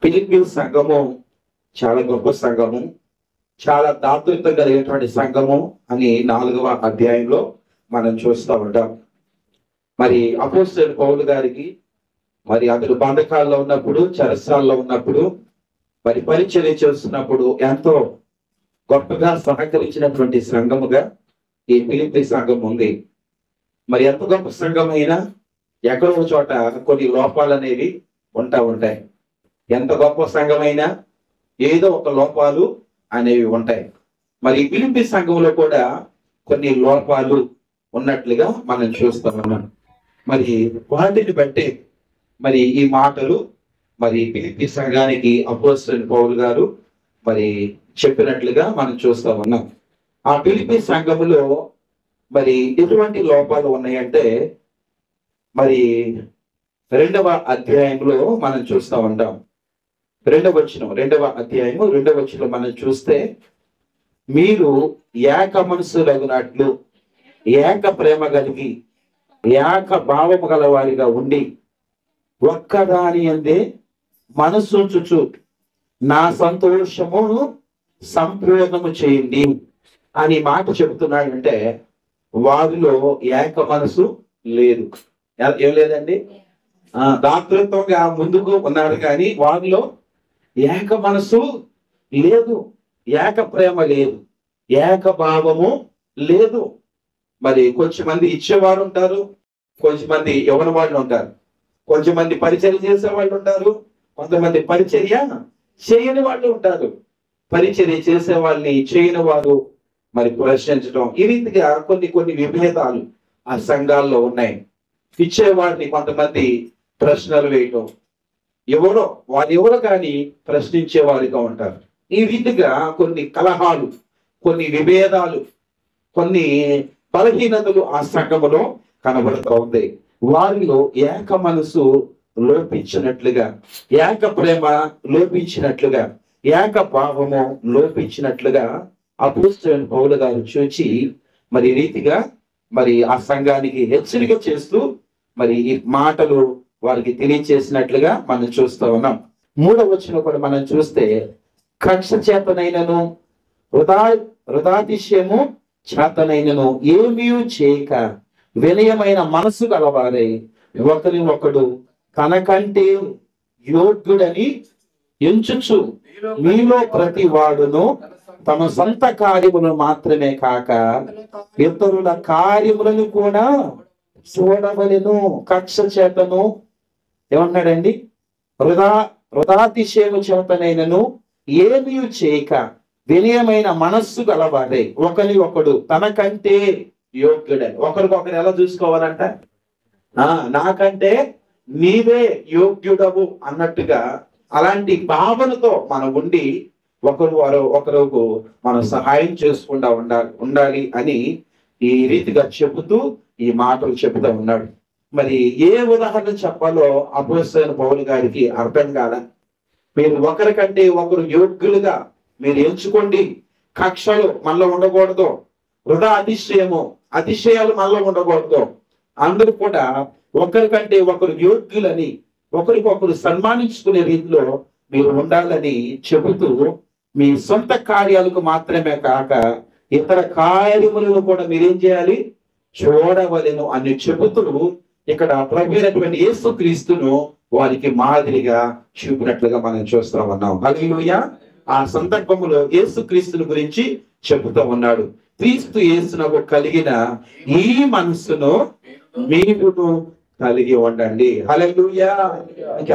ఫిలిప్పీ సంఘము చాలా గొప్ప సంఘము, చాలా దాతృత్వం కలిగినటువంటి సంఘము అని 4వ అధ్యాయంలో మనం చూస్తూ ఉంటాం. మరి అపోస్తలుడైన పౌలు గారికి మరి అతడు బంధకాల్లో ఉన్నప్పుడు, చెరసాల్లో ఉన్నప్పుడు, మరి పరిచర్య చేస్తున్నప్పుడు ఎంతో గొప్పగా సహకరించినటువంటి సంఘముగా ఈ ఫిలిప్పీ సంఘం ఉంది. మరి ఎంత గొప్ప సంఘమైనా ఎక్కడో చోట కొన్ని లోపాలు అనేవి ఉంటాయి. ఎంత గొప్ప సంఘమైనా ఏదో ఒక లోపాలు అనేవి ఉంటాయి. మరి ఫిలిప్పీ సంఘంలో కూడా కొన్ని లోపాలు ఉన్నట్లుగా మనం చూస్తా ఉన్నాం. మరి వాటిని బట్టి మరి ఈ మాటలు మరి ఫిలిప్పీ సంఘానికి అపోస్తలుడైన పౌలు గారు మరి చెప్పినట్లుగా మనం చూస్తా ఉన్నాం. ఆ ఫిలిప్పీ సంఘములో మరి ఎటువంటి లోపాలు ఉన్నాయంటే మరి 2వ అధ్యాయంలో మనం చూస్తూ ఉంటాం. 2వ అధ్యాయము 2వ వచనం మనం చూస్తే, మీరు ఏక మనసులగునట్లు ఏక ప్రేమ కలిగి ఏక భావము గల వారిగా ఉండి ఒక్కదాని అందే మనసుంచుచు నా సంతోషమును సంపూర్ణము చేయండి అని మాట చెబుతున్నాడంటే వారిలో ఏక మనసు లేదు. ఏం లేదండి, దాతృత్వంగా ముందుకు ఉన్నారు కానీ వారిలో ఏక మనసు లేదు, ఏక ప్రేమ లేదు, ఏక భావము లేదు. మరి కొంచెమంది ఇచ్చేవారు ఉంటారు, కొంచెమంది ఇవ్వని వాళ్ళు ఉంటారు, కొంచెమంది పరిచర్య చేసే వాళ్ళు ఉంటారు, కొంతమంది పరిచర్య చేయని వాళ్ళు ఉంటారు. పరిచర్య చేసే వాళ్ళని చేయని వారు మరి ప్రశ్నించడం, ఈ రీతిగా కొన్ని విభేదాలు ఆ సంఘాల్లో ఉన్నాయి. ఇచ్చేవాడిని కొంతమంది ప్రశ్నలు వేయటం, వారు కానీ ప్రశ్నించే వారిగా ఉంటారు. ఈ రీతిగా కొన్ని కలహాలు, కొన్ని విభేదాలు, కొన్ని బలహీనతలు ఆ సంఘములో కనబడుతూ ఉంది. వారిలో ఏక మనసు లోపించినట్లుగా, ఏక ప్రేమ లోపించినట్లుగా, ఏక భావము లోపించినట్లుగా అపోస్తలుడైన పౌలు గారు చూచి మరి రీతిగా మరి ఆ సంఘానికి హెచ్చరిక చేస్తూ మరి ఈ మాటలు వారికి తెలియచేసినట్లుగా మనం చూస్తూ ఉన్నాం. 3వ వచనం కూడా మనం చూస్తే, కక్ష చేతనైనను వృధాతిశయము చేతనైనను ఏమీ చేయక వినయమైన మనసు గలవారై ఒకరి ఒకడు తనకంటే యోగ్యుడని ఎంచుచు మీలో ప్రతి వాడును తమ సొంత కార్యములను మాత్రమే కాక ఇతరుల కార్యములను కూడా చూడవలెను. కక్ష చేతను ఏమన్నాడండి, వృధాతిశయము చేతనైనను ఏమీ చేయక వినయమైన మనస్సు గలవారే ఒకరి ఒకడు తనకంటే యోగ్యుడని. ఒకరికొకరు ఎలా చూసుకోవాలంట, నాకంటే నీవే యోగ్యుడవు అన్నట్టుగా అలాంటి భావనతో మనం ఉండి ఒకరికి మనం సహాయం చేసుకుంటా ఉండాలి అని ఈ రీతిగా చెబుతూ ఈ మాటలు చెబుతూ ఉన్నాడు. మరి ఏ ఉదాహరణ చెప్పాలో అపోస్తలుడైన పౌలు గారికి అర్థం కాల. మీరు ఒకరికంటే ఒకరు యోగ్యులుగా మీరు ఎంచుకోండి. కక్షలు మనలో ఉండకూడదు, వృధా అతిశయాలు మనలో ఉండకూడదు. అందరూ కూడా ఒకరికంటే ఒకరు యోగ్యులని, ఒకరికొకరు సన్మానించుకునే రీతిలో మీరు ఉండాలని చెబుతూ మీ సొంత కార్యాలకు మాత్రమే కాక ఇతర కార్యములను కూడా మీరేం చేయాలి, చూడవలెను అని చెబుతూ ఇక్కడ ప్రభువైనటువంటి యేసుక్రీస్తును వారికి మాదిరిగా చూపినట్లుగా మనం చూస్తూ ఉన్నాం. హల్లెలూయా. ఆ సందర్భంలో యేసుక్రీస్తుని గురించి చెబుతూ ఉన్నాడు. క్రీస్తు యేసునకు కలిగిన ఈ మనసును మీరు కలిగి ఉండండి. హల్లెలూయా.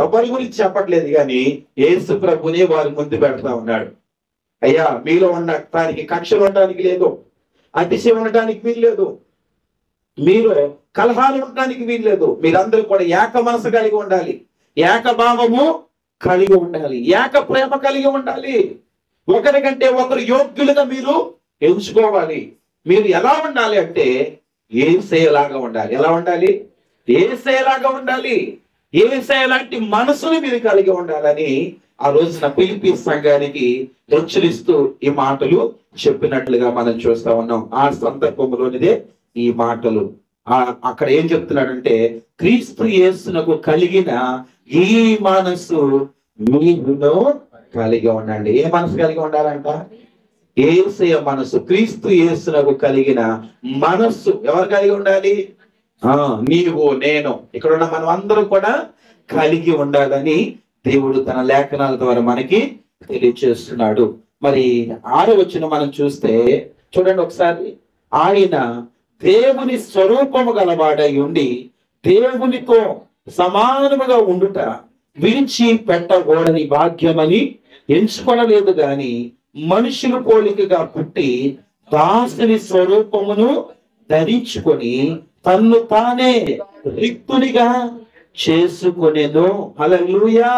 ఎవరి గురించి చెప్పట్లేదు కానీ యేసు ప్రభునే వారి ముందు పెడతా ఉన్నాడు. అయ్యా, మీలో ఉండటానికి కక్షలు ఉండడానికి లేదు, అతిశయం ఉండటానికి వీల్లేదు, మీరు కలహాలు ఉండడానికి వీల్లేదు. మీరందరూ కూడా ఏక మనసు కలిగి ఉండాలి, ఏకభావము కలిగి ఉండాలి, ఏక ప్రేమ కలిగి ఉండాలి. ఒకరికంటే ఒకరు యోగ్యులుగా మీరు ఎంచుకోవాలి. మీరు ఎలా ఉండాలి అంటే యేసయ్యలాగా ఉండాలి. ఎలా ఉండాలి? యేసయ్యలాగా ఉండాలి. యేసయ్య లాంటి మనసుని మీరు కలిగి ఉండాలని ఆ రోజున ఫిలిప్పీ సంఘానికి హెచ్చరిస్తూ ఈ మాటలు చెప్పినట్లుగా మనం చూస్తా ఉన్నాం. ఆ సందర్భంలోనిదే ఈ మాటలు. అక్కడ ఏం చెప్తున్నాడంటే క్రీస్తు యేసునకు కలిగిన ఈ మనసు మీరును కలిగి ఉండండి. ఏ మనసు కలిగి ఉండాలంట? యేసయ్య మనసు, క్రీస్తు యేసునకు కలిగిన మనస్సు ఎవరు కలిగి ఉండాలి? నీవు, నేను, ఇక్కడ ఉన్న మనం అందరూ కూడా కలిగి ఉండాలని దేవుడు తన లేఖనాల ద్వారా మనకి తెలియజేస్తున్నాడు. మరి 6వ వచనం మనం చూస్తే చూడండి ఒకసారి. ఆయన దేవుని స్వరూపము గలవాడై ఉండి దేవునితో సమానముగా ఉండుట విడిచి పెట్టకూడని భాగ్యమని ఎంచుకొనలేదు గాని మనుషుల పోలికగా పుట్టి దాసుని స్వరూపమును ధరించుకొని తన్ను తానే రిక్తునిగా చేసుకొనెను. హల్లెలూయా.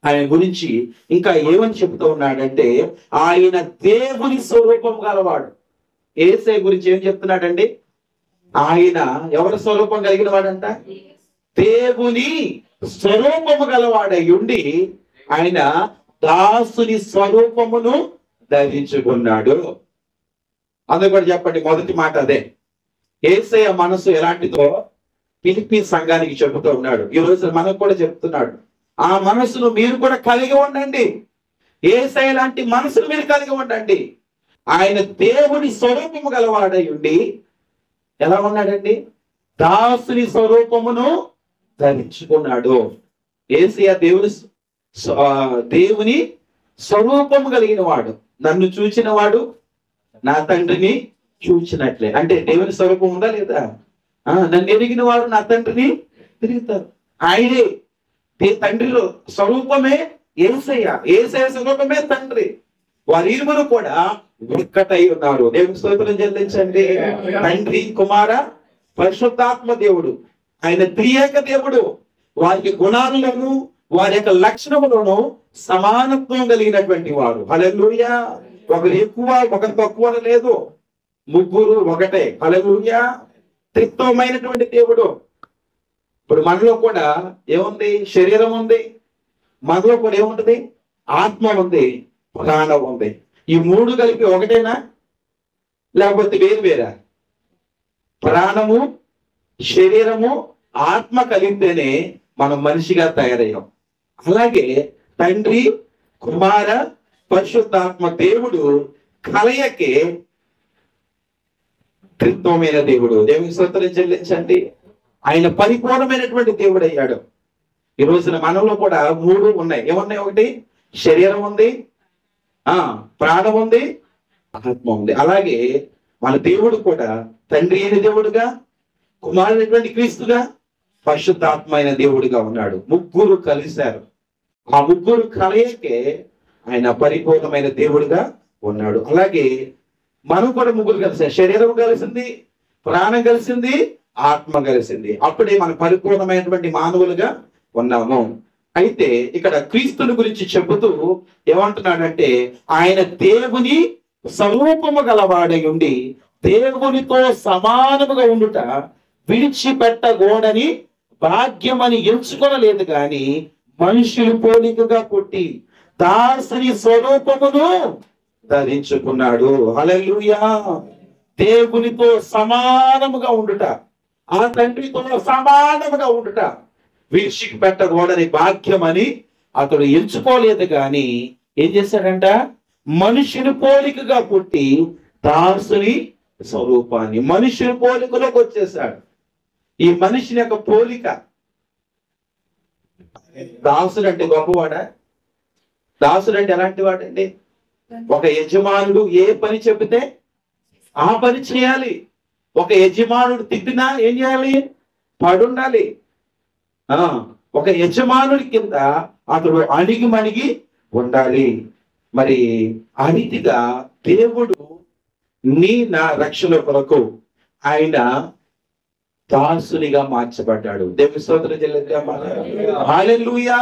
ఆయన గురించి ఇంకా ఏమని చెప్తూ ఉన్నాడంటే ఆయన దేవుని స్వరూపం గలవాడు. యేసయ్య గురించి ఏం చెప్తున్నాడండి? ఆయన ఎవరి స్వరూపం కలిగిన వాడంట? దేవుని స్వరూపము గలవాడై ఉండి ఆయన దాసుని స్వరూపమును ధరించుకున్నాడు. అందుకు కూడా చెప్పండి, మొదటి మాట అదే. యేసయ్య మనసు ఎలాంటిదో ఫిలిప్పీ సంఘానికి చెబుతూ ఉన్నాడు. ఈ రోజు మనకు కూడా చెప్తున్నాడు, ఆ మనసును మీరు కూడా కలిగి ఉండండి. యేసయ్య లాంటి మనసును మీరు కలిగి ఉండండి. ఆయన దేవుని స్వరూపము గలవాడై ఉండి ఎలా ఉన్నాడండి? దాసుని స్వరూపమును ధరించుకున్నాడు. యేసయ్య దేవుని స్వరూపము కలిగిన వాడు. నన్ను చూచిన వాడు నా తండ్రిని చూచినట్లే. అంటే దేవుని స్వరూపం ఉందా లేదా? నన్ను ఎరిగిన వారు నా తండ్రిని తిరుగుతారు. ఆయనే తండ్రిలో స్వరూపమే యేసయ్య, యేసయ్య స్వరూపమే తండ్రి. వారిరువురు కూడా ఒక్కటై ఉన్నారు. దేవుని స్తోత్రం చెల్లించండి. తండ్రి, కుమార, పరిశుద్ధాత్మ దేవుడు, ఆయన త్రియేక దేవుడు. వారికి గుణాలను వారి యొక్క లక్షణములను సమానత్వం కలిగినటువంటి వారు. హల్లెలూయా. ఒకరు ఎక్కువ ఒకరు తక్కువ లేదు, ముగ్గురు ఒకటే. హల్లెలూయా. త్రిత్వమైనటువంటి దేవుడు. ఇప్పుడు మనలో కూడా ఏముంది? శరీరం ఉంది. మనలో కూడా ఏముంటది? ఆత్మ ఉంది, ప్రాణం ఉంది. ఈ మూడు కలిపి ఒకటేనా లేకపోతే వేరు వేరా? ప్రాణము, శరీరము, ఆత్మ కలిగితేనే మనం మనిషిగా తయారయ్యాం. అలాగే తండ్రి, కుమార, పరిశుద్ధాత్మ దేవుడు కలయికే త్రిత్వమైన దేవుడు. దేవుని స్తోత్రం చెల్లించండి. ఆయన పరిపూర్ణమైనటువంటి దేవుడు అయ్యాడు. ఈ రోజున మనలో కూడా మూడు ఉన్నాయి. ఏమున్నాయి? ఒకటి శరీరం ఉంది, ప్రాణం ఉంది, ఆత్మ ఉంది. అలాగే మన దేవుడు కూడా తండ్రి అయిన దేవుడుగా, కుమారుడైనటువంటి క్రీస్తుగా, పరిశుద్ధాత్మ అయిన దేవుడిగా ఉన్నాడు. ముగ్గురు కలిశారు. ఆ ముగ్గురు కలయికే ఆయన పరిపూర్ణమైన దేవుడిగా ఉన్నాడు. అలాగే మనం కూడా ముగ్గురు కలిసారు. శరీరం కలిసింది, ప్రాణం కలిసింది, ఆత్మ కలిసింది. అప్పుడే మనం పరిపూర్ణమైనటువంటి మానవులుగా ఉన్నాము. అయితే ఇక్కడ క్రీస్తుని గురించి చెబుతూ ఏమంటున్నాడంటే ఆయన దేవుని స్వరూపము గలవాడై ఉండి దేవునితో సమానముగా ఉండుట విడిచిపెట్టకూడని భాగ్యమని ఎంచుకొనలేదు గాని మనుషులు పోలికగా పుట్టి దాసుని స్వరూపమును ధరించుకున్నాడు. హల్లెలూయా. దేవునితో సమానముగా ఉండుట, ఆ తండ్రితో సమానముగా ఉండుట విడిచిపెట్టకూడని భాగ్యమని అతడు ఎంచుకోలేదు గాని ఏం చేశాడంట? మనుషుని పోలికగా పుట్టి దాసుని స్వరూపాన్ని, మనుషుని పోలికలోకి వచ్చేసాడు. ఈ మనిషిని యొక్క పోలిక. దాసుడు అంటే గొప్పవాడా? దాసుడు అంటే ఎలాంటి వాడండి? ఒక యజమానుడు ఏ పని చెబితే ఆ పని చేయాలి. ఒక యజమానుడు తిట్టినా ఏం చేయాలి? పడుండాలి. ఒక యజమానుడి కింద అతడు అణిగి మణిగి ఉండాలి. మరి ఆ రీతిగా దేవుడు నా రక్షణ కొరకు ఆయన దాసునిగా మార్చబడ్డాడు. దేవుని స్తోత్రం చెల్లిద్దాం. హల్లెలూయా.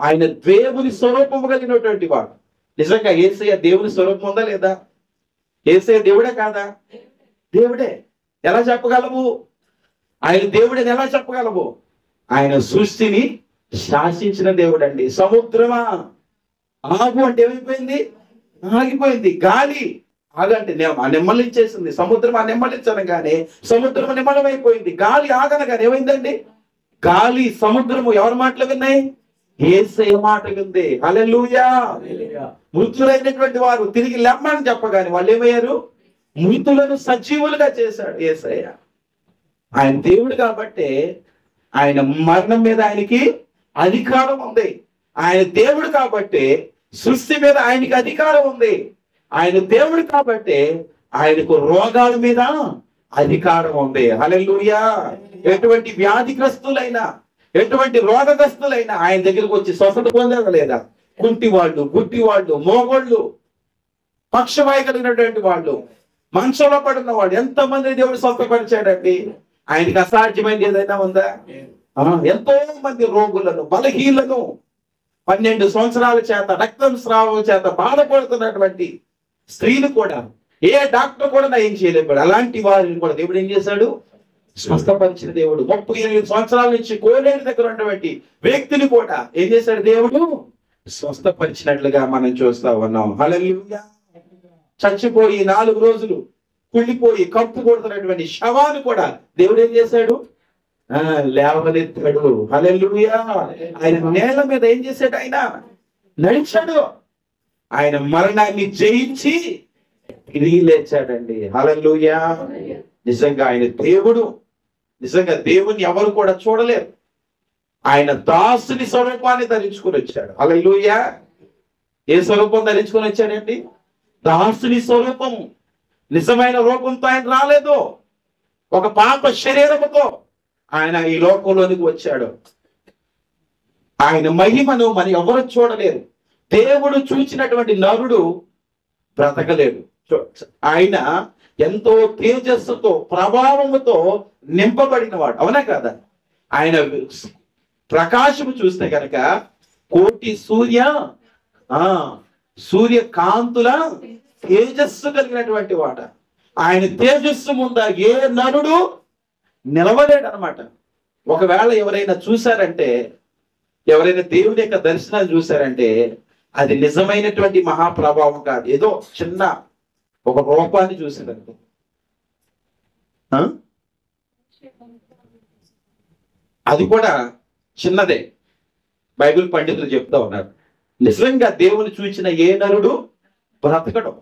ఆయన దేవుని స్వరూపము కలిగినటువంటి వాడు. నిజంగా యేసయ్య దేవుని స్వరూపం ఉందా లేదా? యేసయ్య దేవుడే కాదా? దేవుడే. ఎలా చెప్పగలవు? ఆయన దేవుడని ఎలా చెప్పగలవు? ఆయన సృష్టిని శాసించిన దేవుడు అండి. సముద్రమా ఆగు అంటే ఏమైపోయింది? ఆగిపోయింది. గాలి ఆగంటే నిమ్మలించేసింది. సముద్రం నిమ్మలించనగానే సముద్రం నిమ్మలమైపోయింది. గాలి ఆగనగానే ఏమైందండి? గాలి, సముద్రము ఎవరి మాటలు విన్నాయి? యేసయ్య మాట వింది. హల్లెలూయా. మృతులైనటువంటి వారు తిరిగి లెమ్మని చెప్పగానే వాళ్ళు ఏమయ్యారు? మృతులను సజీవులుగా చేశాడు యేసయ్య. ఆయన దేవుడు కాబట్టి ఆయన మరణం మీద ఆయనకి అధికారం ఉంది. ఆయన దేవుడు కాబట్టి సృష్టి మీద ఆయనకి అధికారం ఉంది. ఆయన దేవుడు కాబట్టి ఆయనకు రోగాల మీద అధికారం ఉంది. హల్లెలూయా. ఎటువంటి వ్యాధిగ్రస్తులైనా, ఎటువంటి రోగగ్రస్తులైనా ఆయన దగ్గరకు వచ్చి స్వస్థత పొందారా లేదా? కుంటి వాళ్ళు, గుడ్డి వాళ్ళు, మోగోళ్ళు, పక్షవాయు కలిగినటువంటి వాళ్ళు, మంచంలో పడిన వాళ్ళు, ఎంతమంది దేవుడు స్వస్థపరిచాడండి. ఆయనకి అసాధ్యమైనది ఏదైనా ఉందా? ఎంతో మంది రోగులను, బలహీనలను, 12 సంవత్సరాల చేత రక్తం స్రావం చేత బాధపడుతున్నటువంటి స్త్రీలు కూడా ఏ డాక్టర్ కూడా నయం చేయలేకపోయాడు. అలాంటి వారిని కూడా దేవుడు ఏం చేశాడు? స్వస్థపరిచిన దేవుడు. 38 సంవత్సరాల నుంచి కోనేరు దగ్గర ఉన్నటువంటి వ్యక్తిని కూడా ఏం చేశాడు? దేవుడు స్వస్థపరిచినట్లుగా మనం చూస్తా ఉన్నాం. హల్లెలూయా. చచ్చిపోయి 4 రోజులు కుళ్ళిపోయి కప్పు కొడుతున్నటువంటి శవాన్ని కూడా దేవుడు ఏం చేశాడు? లేవనెత్తాడు. హల్లెలూయా. ఆయన నేల మీద ఏం చేశాడు? ఆయన నడిచాడు. ఆయన మరణాన్ని జయించి తిరిగి లేచాడండి. హల్లెలూయా. నిజంగా ఆయన దేవుడు. నిజంగా దేవుణ్ణి ఎవరు కూడా చూడలేరు. ఆయన దాసుని స్వరూపాన్ని ధరించుకొని వచ్చాడు. హల్లెలూయా. ఏ స్వరూపం ధరించుకొని వచ్చాడండి? దాసుని స్వరూపము. నిజమైన రూపంతో ఆయన రాలేదు. ఒక పాప శరీరముతో ఆయన ఈ లోకంలోనికి వచ్చాడు. ఆయన మహిమను మనం ఎవరు చూడలేరు. దేవుడు చూచినటువంటి నరుడు బ్రతకలేడు. ఆయన ఎంతో తేజస్సుతో, ప్రభావముతో నింపబడిన వాడు. అవునా కదా? ఆయన ప్రకాశము చూస్తే కనుక కోటి సూర్యకాంతుల తేజస్సు కలిగినటువంటి వాడ. ఆయన తేజస్సు ముందా ఏ నరుడు నిలవలేడు అనమాట. ఒకవేళ ఎవరైనా చూశారంటే, ఎవరైనా దేవుని యొక్క దర్శనాలు చూశారంటే అది నిజమైనటువంటి మహాప్రభావం కాదు. ఏదో చిన్న ఒక రూపాన్ని చూశారంటే అది కూడా చిన్నదే. బైబిల్ పండితులు చెప్తా ఉన్నారు. నిజంగా దేవుని చూచిన ఏ నరుడు బ్రతకడం.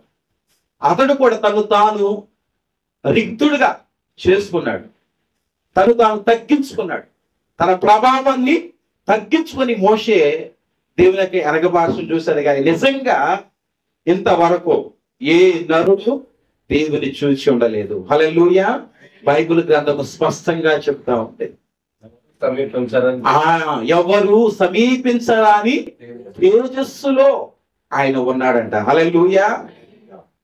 అతడు కూడా తను తాను రిక్తుడుగా చేసుకున్నాడు. తను తాను తగ్గించుకున్నాడు. తన ప్రభావాన్ని తగ్గించుకొని మోషే దేవునికి ఎరగబార్సం చూశాడు. కానీ నిజంగా ఇంతవరకు ఏ నరుడు దేవుని చూసి ఉండలేదు. హల్లెలూయా. బైబిల్ గ్రంథము స్పష్టంగా చెప్తా ఉంది. ఎవరు సమీపించరాని తేజస్సులో ఆయన ఉన్నాడంట. హల్లెలూయా.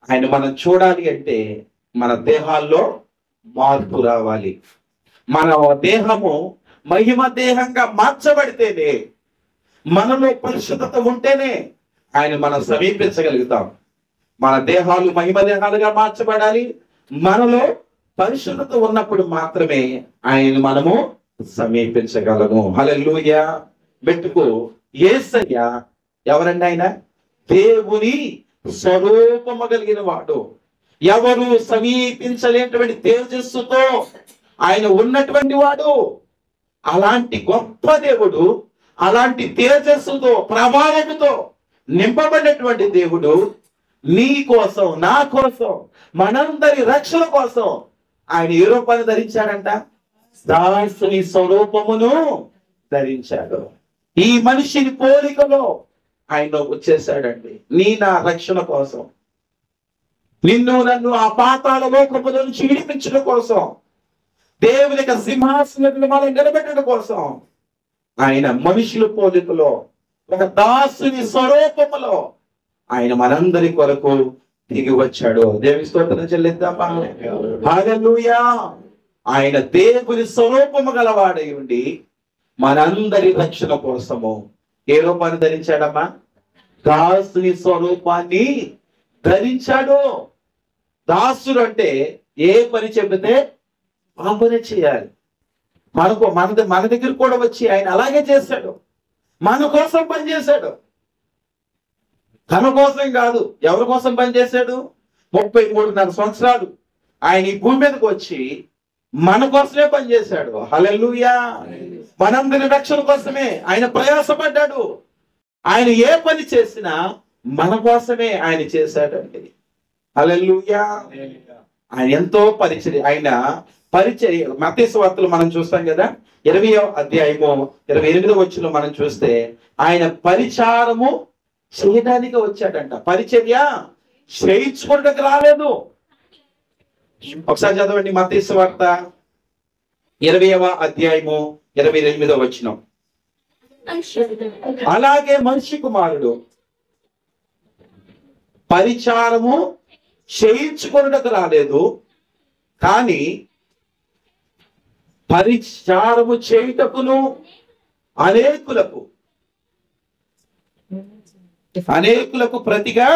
ఆయన మనం చూడాలి అంటే మన దేహాల్లో మార్పు రావాలి. మన దేహము మహిమ దేహంగా మార్చబడితేనే, మనలో పరిశుద్ధత ఉంటేనే ఆయన మనం సమీపించగలుగుతాం. మన దేహాలు మహిమ దేహాలుగా మార్చబడాలి. మనలో పరిశుద్ధత ఉన్నప్పుడు మాత్రమే ఆయన మనము సమీపించగలము. హల్లెలూయా. మెట్టుకు యేసయ్య ఎవరండి? ఆయన దేవుని స్వరూపము కలిగిన వాడు. ఎవరు సమీపించలేనటువంటి తేజస్సుతో ఆయన ఉన్నటువంటి వాడు. అలాంటి గొప్ప దేవుడు, అలాంటి తేజస్సుతో, ప్రభావముతో నింపబడినటువంటి దేవుడు నీ కోసం, నా కోసం, మనందరి రక్షణ కోసం ఆయన ఏ రూపాన్ని ధరించాడంట? దాసుని స్వరూపమును ధరించాడు. ఈ మనిషిని పోలికలో ఆయన వచ్చేసాడండి. నా రక్షణ కోసం, నిన్ను నన్ను ఆ పాతాళ లోకముల నుంచి విడిపించడం కోసం, దేవుని యొక్క సింహాసనంలో మనం నిలబెట్టడం కోసం ఆయన మనుషుల పోలికలో, ఒక దాసుని స్వరూపములో ఆయన మనందరి కొరకు దిగి వచ్చాడు. దేవుని స్తోత్రం చెల్లిద్దామా? హల్లెలూయా. ఆయన దేవుని స్వరూపము గలవాడై ఉండి మనందరి రక్షణ కోసము ఏ రూపాన్ని ధరించాడమ్మా? దాసుని స్వరూపాన్ని ధరించాడు. దాసుడు అంటే ఏ పని చెబితే ఆ పని చేయాలి. మన దగ్గర కూడా వచ్చి ఆయన అలాగే చేశాడు. మన కోసం పనిచేశాడు. తన కోసం కాదు. ఎవరి కోసం పనిచేశాడు? 33.5 సంవత్సరాలు ఆయన ఈ భూమి మీదకి వచ్చి మన కోసమే పనిచేశాడు. హల్లెలూయా. మనందరి రక్షణ కోసమే ఆయన ప్రయాసపడ్డాడు. ఆయన ఏ పని చేసినా మన కోసమే ఆయన చేశాడండి. హల్లెలూయా. ఆయన ఎంతో ఆయన పరిచర్య మత్తయి సువార్తలో మనం చూస్తాం కదా, 20వ అధ్యాయము 28వ వచనంలో మనం చూస్తే ఆయన పరిచారము చేయడానికి వచ్చాడంట. పరిచర్య చేయించుకోవడానికి రాలేదు. ఒకసారి చదవండి మత్తయి సువార్త 20వ అధ్యాయము 28వ వచనం. అలాగే మనిషి కుమారుడు పరిచారము చేయించుకొనుటకు రాలేదు, కానీ పరిచారము చేయుటకును అనేకులకు ప్రతిగా.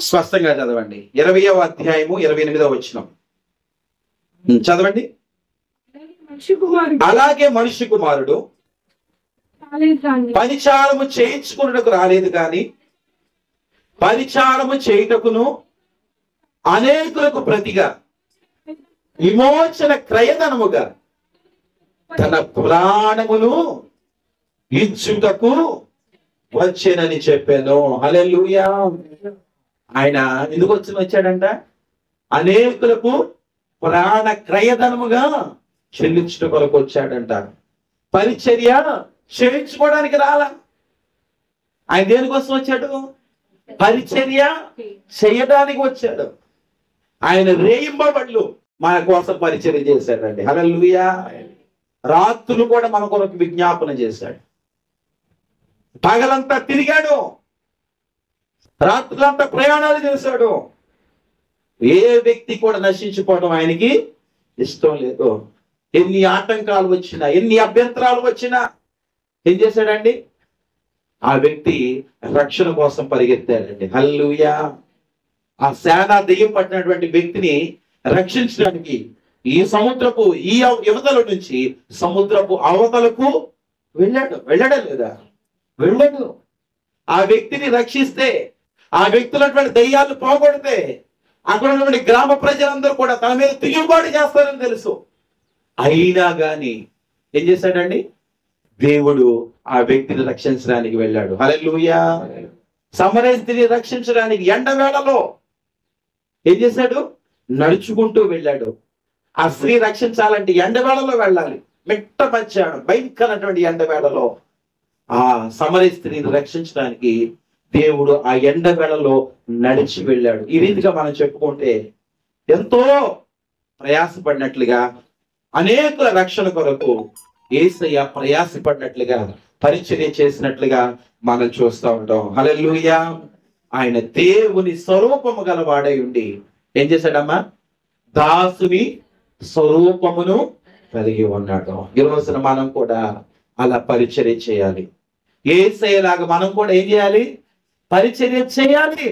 స్పష్టంగా చదవండి 20వ అధ్యాయము 28వ వచనం చదవండి. అలాగే మనిషి కుమారుడు పరిచారము చేయించుకున్నటకు రాలేదు, కానీ పరిచారము చేయుటకును అనేకులకు ప్రతిగా విమోచన క్రయధనముగా తన ప్రాణమును ఇచ్చుటకు వచ్చేనని చెప్పాను. హల్లెలూయా. ఆయన ఎందుకు వచ్చాడంట? అనేకులకు ప్రాణ క్రయధనముగా చెల్లించుట కొరకు వచ్చాడంట. పరిచర్య చేయించుకోవడానికి రాలా. ఆయన దేనికోసం వచ్చాడు? పరిచర్య చేయడానికి వచ్చాడు. ఆయన రేయింబళ్ళు మన కోసం పరిచర్య చేశాడండి. హల్లెలూయా. రాత్రులు కూడా మన కొరకు విజ్ఞాపన చేశాడు. పగలంతా తిరిగాడు, రాత్రులంతా ప్రయాణాలు చేశాడు. ఏ వ్యక్తి కూడా నశించిపోవడం ఆయనకి ఇష్టం లేదు. ఎన్ని ఆటంకాలు వచ్చినా, ఎన్ని అభ్యంతరాలు వచ్చినా ఏం చేశాడండి? ఆ వ్యక్తి రక్షణ కోసం పరిగెత్తాడండి. హల్లెలూయా. ఆ సేనా దెయ్యం పట్టినటువంటి వ్యక్తిని రక్షించడానికి ఈ సముద్రపు ఈ యువతల నుంచి సముద్రపు అవతలకు వెళ్ళాడా లేదా? వెళ్ళాడు. ఆ వ్యక్తిని రక్షిస్తే, ఆ వ్యక్తిలో దెయ్యాలు పోగొడితే అక్కడ ఉన్నటువంటి గ్రామ ప్రజలందరూ కూడా తన మీద తిరుగుబాటు చేస్తారని తెలుసు. అయినా గాని ఏం చేశాడండి? దేవుడు ఆ వ్యక్తిని రక్షించడానికి వెళ్ళాడు. హల్లెలూయా. సమరయ స్త్రీని రక్షించడానికి ఎండవేళలో ఏం చేశాడు? నడుచుకుంటూ వెళ్ళాడు. ఆ స్త్రీ రక్షించాలంటే ఎండవేళలో వెళ్ళాలి. మిట్ట మధ్యాహ్నం భయంకరమైనటువంటి ఎండవేళలో ఆ సమరయ స్త్రీని రక్షించడానికి దేవుడు ఆ ఎండవేళలో నడిచి వెళ్ళాడు. ఈ రీతిగా మనం చెప్పుకుంటే ఎంతో ప్రయాసపడినట్లుగా, అనేకుల రక్షణ కొరకు యేసయ్య ప్రయాసపడినట్లుగా, పరిచర్య చేసినట్లుగా మనం చూస్తూ ఉంటాం. హల్లెలూయా. ఆయన దేవుని స్వరూపము గలవాడై ఉండి ఏం చేశాడమ్మా? దాసుని స్వరూపమును కలిగి ఉన్నాడు. ఈ రోజున మనం కూడా అలా పరిచర్య చేయాలి. యేసయ్యలాగా మనం కూడా ఏం చేయాలి? పరిచర్య చేయాలి.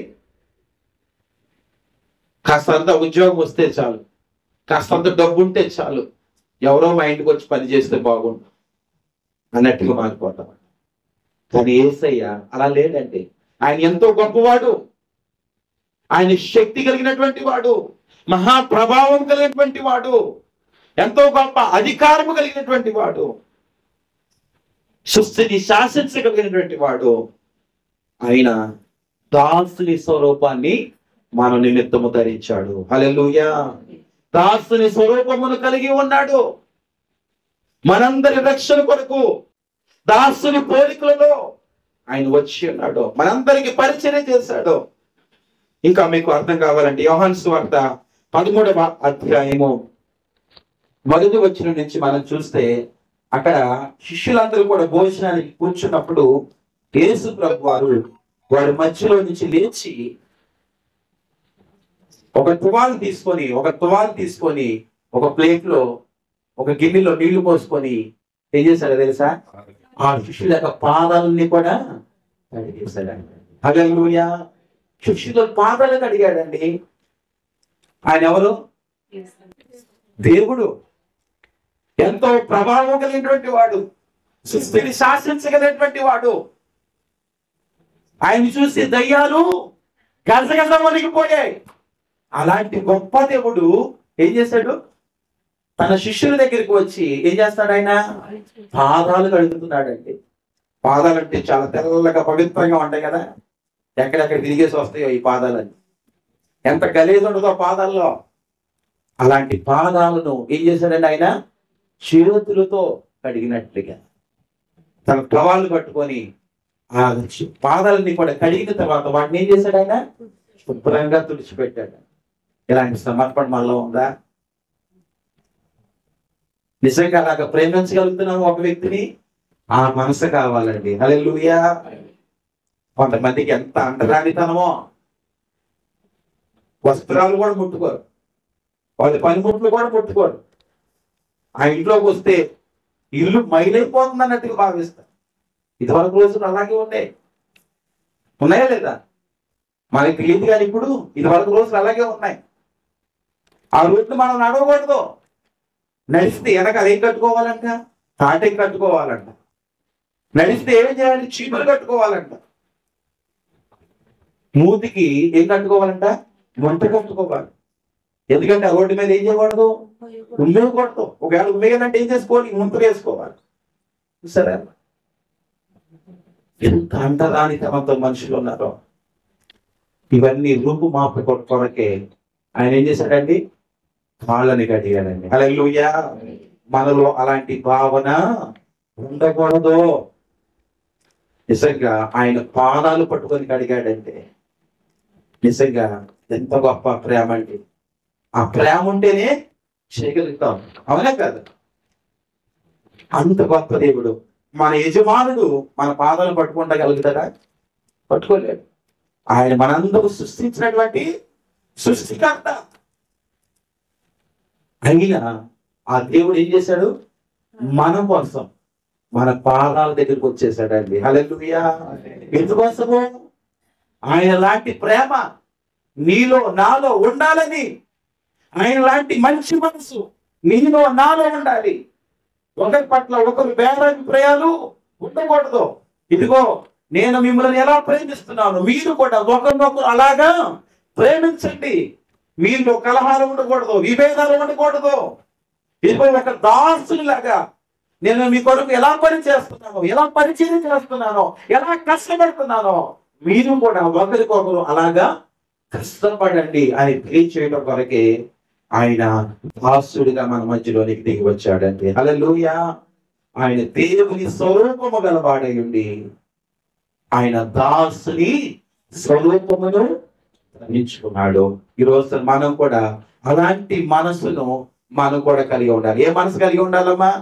కాస్తంత ఉద్యోగం వస్తే చాలు, కాస్తంత డబ్బు ఉంటే చాలు, ఎవరో మా ఇంటికి వచ్చి పని చేస్తే బాగుండు అన్నట్టుగా మారిపోతాం. కానీ యేసయ్య అలా లేదండి. ఆయన ఎంతో గొప్పవాడు, ఆయన శక్తి కలిగినటువంటి వాడు, మహాప్రభావం కలిగినటువంటి వాడు, ఎంతో గొప్ప అధికారము కలిగినటువంటి వాడు, సృష్టిని శాసించగలిగినటువంటి వాడు. ఆయన దాసుని స్వరూపాన్ని మన నిమిత్తము ధరించాడు. హల్లెలూయా. దాసుని స్వరూపమును కలిగి ఉన్నాడు. మనందరి రక్షణ కొరకు దాసుని పోలికలలో ఆయన వచ్చి ఉన్నాడు. మనందరికి పరిచర్య చేశాడు. ఇంకా మీకు అర్థం కావాలంటే యోహాను సువార్త 13వ అధ్యాయము 1వ వచనం నుంచి మనం చూస్తే అక్కడ శిష్యులందరూ కూడా భోజనానికి కూర్చున్నప్పుడు యేసు ప్రభు వారి మధ్యలో నుంచి లేచి ఒక తువాలు తీసుకొని ఒక ప్లేట్ లో ఒక గిన్నెలో నీళ్లు పోసుకొని ఏం చేశాడో తెలుసా? ఆ శిష్యుల యొక్క పాదాలని కూడా కడిగేశాడండి. హల్లెలూయా. శిష్యుల పాదాలు కడిగాడండి. ఆయన ఎవరు? దేవుడు. ఎంతో ప్రభావం కలిగినటువంటి వాడు, సృష్టిని శాసించగలిగినటువంటి వాడు. ఆయన చూసి దయ్యాలు గజగజ వణికిపోయాయి. అలాంటి గొప్ప దేవుడు ఏం చేశాడు? తన శిష్యుల దగ్గరికి వచ్చి ఏం చేస్తాడు? ఆయన పాదాలు కడుగుతున్నాడండి. పాదాలు అంటే చాలా తెల్లగా పవిత్రంగా ఉంటాయి కదా, ఎక్కడెక్కడ తిరిగేసి వస్తాయో ఈ పాదాలని, ఎంత గలీజ్ ఉండదో పాదాల్లో. అలాంటి పాదాలను ఏం చేశాడండి? ఆయన చేతులతో కడిగినట్లుగా తన టవాలు కట్టుకొని ఆ పాదాలని కూడా కడిగిన తర్వాత వాటిని ఏం చేశాడు? ఆయన శుభ్రంగా తుడిచిపెట్టాడు. ఇలాంటి సమర్పణ మనలో ఉందా? నిజంగా అలాగా ప్రేమించగలుగుతున్నాము ఒక వ్యక్తిని? ఆ మనసు కావాలండి. హల్లెలూయా. కొంతమందికి ఎంత అంటరానితనమో, వస్త్రాలు కూడా ముట్టుకోరు, వాళ్ళ పనిముట్లు కూడా ముట్టుకోరు. ఆ ఇంట్లోకి వస్తే ఇల్లు మైలైపోతుంది అన్నట్టుగా భావిస్తారు. ఇదివరకు రోజులు అలాగే ఉన్నాయా లేదా? మనకి తెలియదు కానీ ఇప్పుడు ఇదివరకు రోజులు అలాగే ఉన్నాయి. ఆ రోజులు మనం నడవకూడదు. నడిస్తే వెనకాల ఏం కట్టుకోవాలంట? తాటేం కట్టుకోవాలంట. నడిస్తే ఏం చేయాలి? చీపులు కట్టుకోవాలంట. మూతికి ఏం కట్టుకోవాలంట? వంట కట్టుకోవాలి. ఎందుకంటే ఆ రోడ్డు మీద ఏం చేయకూడదు? ఉమ్మేయకూడదు. ఒకవేళ ఉమ్మేయాలంటే ఏం చేసుకోవాలి? ముంతలు వేసుకోవాలి. సరే, ఎంత అంటరానితనంతో మనుషులు ఉన్నారో. ఇవన్నీ రూపుమాపు కొరకే ఆయన ఏం చేశాడండి? కాళ్ళని కడిగాడండి. హల్లెలూయా. మనలో అలాంటి భావన ఉండకూడదు. నిజంగా ఆయన పాదాలు పట్టుకొని కడిగాడంటే నిజంగా ఎంత గొప్ప ప్రేమ అండి. ఆ ప్రేమ ఉంటేనే చేయగలుగుతాం, అవునా కాదు? అంత గొప్ప దేవుడు మన యజమానుడు మన పాదాలు పట్టుకుంటగలుగుతాడా? పట్టుకోలేడు. ఆయన మనందరూ సృష్టించినటువంటి సృష్టికర్త అయినా ఆ దేవుడు ఏం చేశాడు? మన కోసం మన పాదాల దగ్గరికి వచ్చేసాడండి. హల్లెలూయా. ఎందుకోసము? ఆయన లాంటి ప్రేమ నీలో నాలో ఉండాలని, ఆయన లాంటి మంచి మనసు నీలో నాలో ఉండాలి. ఒకరి పట్ల ఒకరు భేదాభిప్రాయాలు ఉండకూడదు. ఇదిగో నేను మిమ్మల్ని ఎలా ప్రేమిస్తున్నాను, మీరు కూడా ఒకరినొకరు అలాగా ప్రేమించండి. మీలో కలహాలు ఉండకూడదు, విభేదాలు ఉండకూడదు. ఇదిగో ఒక దాసునిలాగా నేను మీ కొరకు ఎలా పని చేస్తున్నానో, ఎలా పరిచయం చేస్తున్నానో, ఎలా కష్టపడుతున్నానో మీరు కూడా ఒకరికొకరు అలాగా కష్టపడండి అని తెలియచేయడం కొరకే ఆయన దాసుడిగా మన మధ్యలోనికి దిగి వచ్చాడండి. హల్లెలూయా. ఆయన దేవుని స్వరూపము గలవాడై ఉండి ఆయన దాసుని స్వరూపమును ధరించుకున్నాడు. ఈరోజు మనం కూడా అలాంటి మనసును మనం కూడా కలిగి ఉండాలి. ఏ మనసు కలిగి ఉండాలమ్మా?